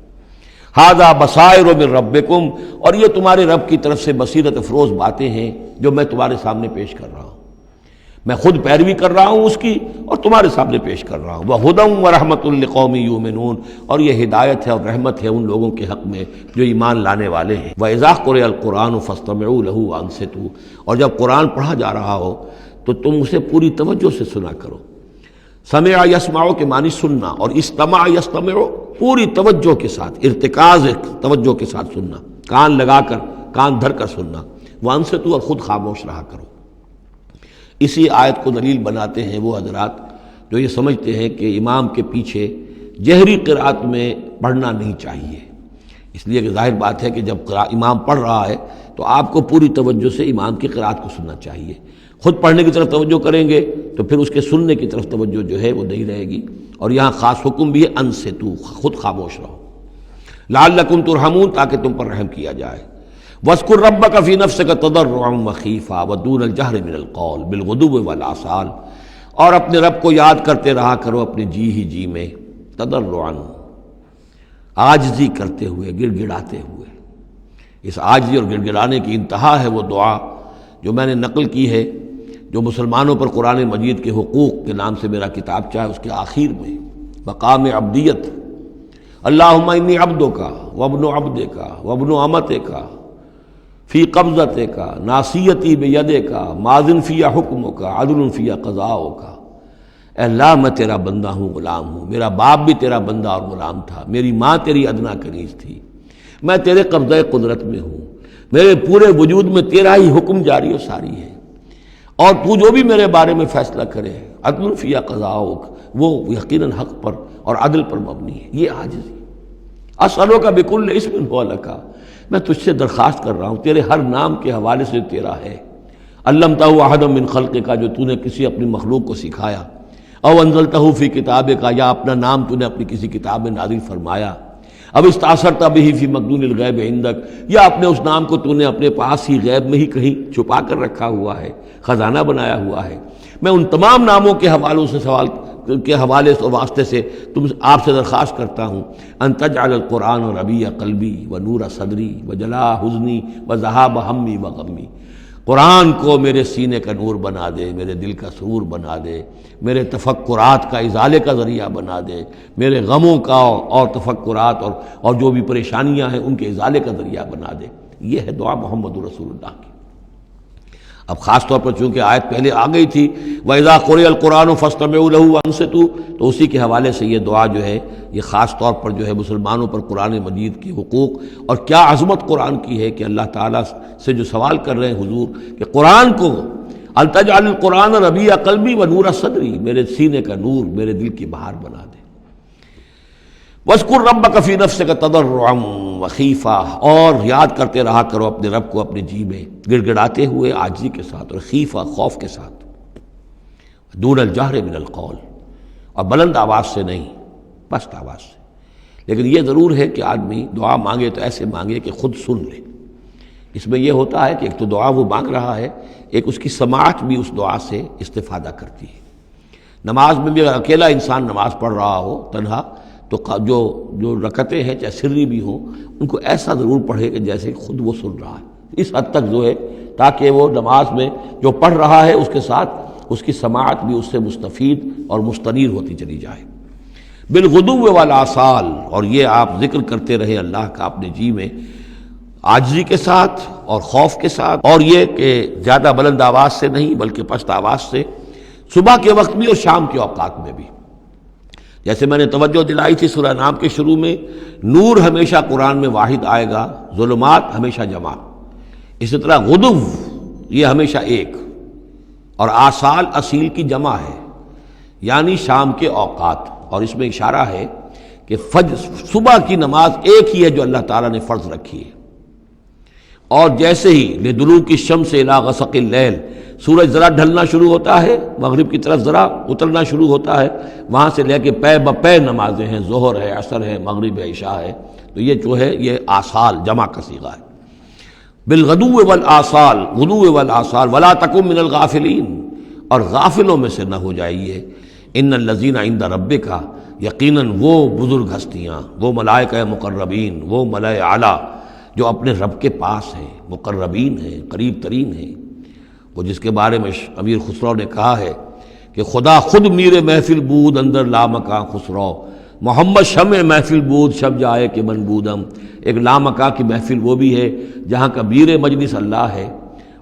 ھذا بصائر من ربکم، اور یہ تمہارے رب کی طرف سے بصیرت افروز باتیں ہیں جو میں تمہارے سامنے پیش کر رہا ہوں، میں خود پیروی کر رہا ہوں اس کی اور تمہارے سامنے پیش کر رہا ہوں۔ وَھدًى وَرَحْمَةٌ لِّقَوْمٍ يُؤْمِنُونَ، اور یہ ہدایت ہے اور رحمت ہے ان لوگوں کے حق میں جو ایمان لانے والے ہیں۔ وَإِذَا قُرِئَ الْقُرْآنُ فَاسْتَمِعُوا لَهُ وَأَنصِتُوا، اور جب قرآن پڑھا جا رہا ہو تو تم اسے پوری توجہ سے سنا کرو۔ سمع یسمع کے معنی سننا، اور استمع یستمع پوری توجہ کے ساتھ، ارتکاز توجہ کے ساتھ سننا، کان لگا کر، کان دھر کر سننا۔ وانصتوا، اور خود خاموش رہا کرو۔ اسی آیت کو دلیل بناتے ہیں وہ حضرات جو یہ سمجھتے ہیں کہ امام کے پیچھے جہری قرأت میں پڑھنا نہیں چاہیے، اس لیے کہ ظاہر بات ہے کہ جب امام پڑھ رہا ہے تو آپ کو پوری توجہ سے امام کی قرأت کو سننا چاہیے، خود پڑھنے کی طرف توجہ کریں گے تو پھر اس کے سننے کی طرف توجہ جو ہے وہ نہیں رہے گی، اور یہاں خاص حکم بھی ہے انصتوا، خود خاموش رہو، لعلکم ترحمون، تاکہ تم پر رحم کیا جائے۔ واذکر ربک فی نفسک تضرعا وخیفا ودون الجہر من القول بالغدو والآصال، اور اپنے رب کو یاد کرتے رہا کرو اپنے جی ہی جی میں، تضرعا، عاجزی کرتے ہوئے، گڑ گڑاتے ہوئے۔ اس عاجزی اور گڑ گڑانے کی انتہا ہے وہ دعا جو میں نے نقل کی ہے، جو مسلمانوں پر قرآن مجید کے حقوق کے نام سے میرا کتاب چاہے اس کے آخر میں مقام عبدیت، اللہم انی عبدک وابن عبدک وابن امتک فی قبضتک ناصیتی بیدک ماض فی حکمک عدل فی قضاؤک، اے اللہ میں تیرا بندہ ہوں، غلام ہوں، میرا باپ بھی تیرا بندہ اور غلام تھا، میری ماں تیری ادنا کنیز تھی، میں تیرے قبضہ قدرت میں ہوں، میرے پورے وجود میں تیرا ہی حکم جاری و ساری ہے، اور تو جو بھی میرے بارے میں فیصلہ کرے عدل فی قضاؤک، وہ یقیناً حق پر اور عدل پر مبنی ہے۔ یہ عاجزی، اسألک بکل اسم هو لک، میں تجھ سے درخواست کر رہا ہوں تیرے ہر نام کے حوالے سے تیرا ہے، علمتہ احدا من خلقک، جو تو نے کسی اپنی مخلوق کو سکھایا، او انزلتہ فی کتابک، یا اپنا نام تو نے اپنی کسی کتاب میں نازل فرمایا، اب استاثرت بہ فی مکنون الغیب عندک، یا اپنے اس نام کو تو نے اپنے پاس ہی غیب میں ہی کہیں چھپا کر رکھا ہوا ہے، خزانہ بنایا ہوا ہے۔ میں ان تمام ناموں کے حوالوں سے سوال کے حوالے سے واسطے سے تم آپ سے درخواست کرتا ہوں ان تجعل القرآن ربیع قلبی و نور صدری و جلاء حزنی و ذہاب ہمی و غمی، قرآن کو میرے سینے کا نور بنا دے، میرے دل کا سرور بنا دے، میرے تفکرات کا ازالے کا ذریعہ بنا دے، میرے غموں کا اور تفکرات اور جو بھی پریشانیاں ہیں ان کے ازالے کا ذریعہ بنا دے۔ یہ ہے دعا محمد رسول اللہ کی۔ اب خاص طور پر چونکہ آیت پہلے آ گئی تھی وَإِذَا قُرِئَ الْقُرْآنُ فَاسْتَمِعُوا لَهُ وَأَنصِتُوا، تو اسی کے حوالے سے یہ دعا جو ہے یہ خاص طور پر جو ہے مسلمانوں پر قرآن مجید کے حقوق اور کیا عظمت قرآن کی ہے کہ اللہ تعالیٰ سے جو سوال کر رہے ہیں حضور کہ قرآن کو التجعل القرآن ربیع قلبی و نور صدری، میرے سینے کا نور، میرے دل کی بہار بنا دے۔ وَاذْكُرْ رَبَّكَ فِي نَفْسِكَ تَضَرُّعًا وَخِيفًا، اور یاد کرتے رہا کرو اپنے رب کو اپنے جی میں گڑ گڑاتے ہوئے، عاجزی کے ساتھ، اور خیفہ، خوف کے ساتھ، دون الجہر من القول، اور بلند آواز سے نہیں، پست آواز سے۔ لیکن یہ ضرور ہے کہ آدمی دعا مانگے تو ایسے مانگے کہ خود سن لے۔ اس میں یہ ہوتا ہے کہ ایک تو دعا وہ مانگ رہا ہے، ایک اس کی سماعت بھی اس دعا سے استفادہ کرتی ہے۔ نماز میں بھی اگر اکیلا انسان نماز پڑھ رہا ہو تنہا، تو جو رکعتیں ہیں چاہے سری بھی ہوں ان کو ایسا ضرور پڑھے کہ جیسے خود وہ سن رہا ہے، اس حد تک جو ہے تاکہ وہ نماز میں جو پڑھ رہا ہے اس کے ساتھ اس کی سماعت بھی اس سے مستفید اور مستنیر ہوتی چلی جائے۔ بالغدو والآصال، اور یہ آپ ذکر کرتے رہے اللہ کا اپنے جی میں عاجزی کے ساتھ اور خوف کے ساتھ، اور یہ کہ زیادہ بلند آواز سے نہیں بلکہ پست آواز سے، صبح کے وقت بھی اور شام کے اوقات میں بھی۔ جیسے میں نے توجہ دلائی تھی سورہ نام کے شروع میں، نور ہمیشہ قرآن میں واحد آئے گا، ظلمات ہمیشہ جمع، اسی طرح غدو یہ ہمیشہ ایک، اور آصال اصیل کی جمع ہے، یعنی شام کے اوقات۔ اور اس میں اشارہ ہے کہ صبح کی نماز ایک ہی ہے جو اللہ تعالیٰ نے فرض رکھی ہے، اور جیسے ہی لدلوک الشمس الی غسق اللیل، سورج ذرا ڈھلنا شروع ہوتا ہے، مغرب کی طرف ذرا اترنا شروع ہوتا ہے، وہاں سے لے کے پے بپے نمازیں ہیں، ظہر ہے، عصر ہے، مغرب ہے، عشاء ہے، تو یہ جو ہے یہ آصال جمع کا صیغہ ہے۔ بالغدو والآصال، غدو والآصال، ولا تکن من الغافلین، اور غافلوں میں سے نہ ہو جائیے۔ ان الذین عند ربک، یقیناً وہ بزرگ ہستیاں، وہ ملائکہ مقربین، وہ ملائے اعلیٰ جو اپنے رب کے پاس ہیں، مقربین ہیں، قریب ترین ہیں، وہ جس کے بارے میں امیر خسرو نے کہا ہے کہ خدا خود میر محفل بود اندر لامکاں خسرو، محمد شمع محفل بود شب جائے کہ من بودم۔ ایک لامکاں کی محفل وہ بھی ہے جہاں کا میر مجلس اللہ ہے،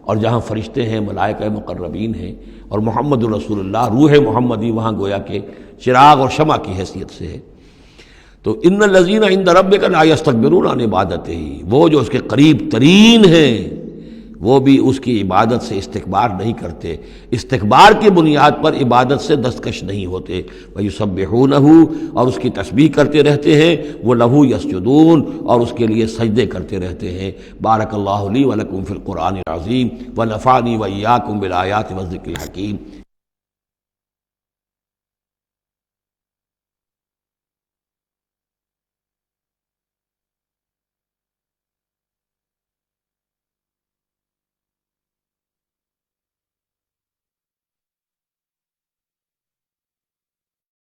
اور جہاں فرشتے ہیں، ملائکہ مقربین ہیں، اور محمد رسول اللہ روح محمدی وہاں گویا کہ چراغ اور شمع کی حیثیت سے ہے۔ تو ان الذین عند ربک لا یستکبرون عن عبادتہ، وہ جو اس کے قریب ترین ہیں وہ بھی اس کی عبادت سے استکبار نہیں کرتے، استکبار کی بنیاد پر عبادت سے دستکش نہیں ہوتے۔ وَيُسَبِّحُونَهُ، اور اس کی تسبیح کرتے رہتے ہیں، وہ لَهُ يَسْجُدُونَ، اور اس کے لیے سجدے کرتے رہتے ہیں۔ بارک اللہ لی ولکم فی القرآن العظیم ونفعنی وإیاکم بالآیات والذکر الحکیم۔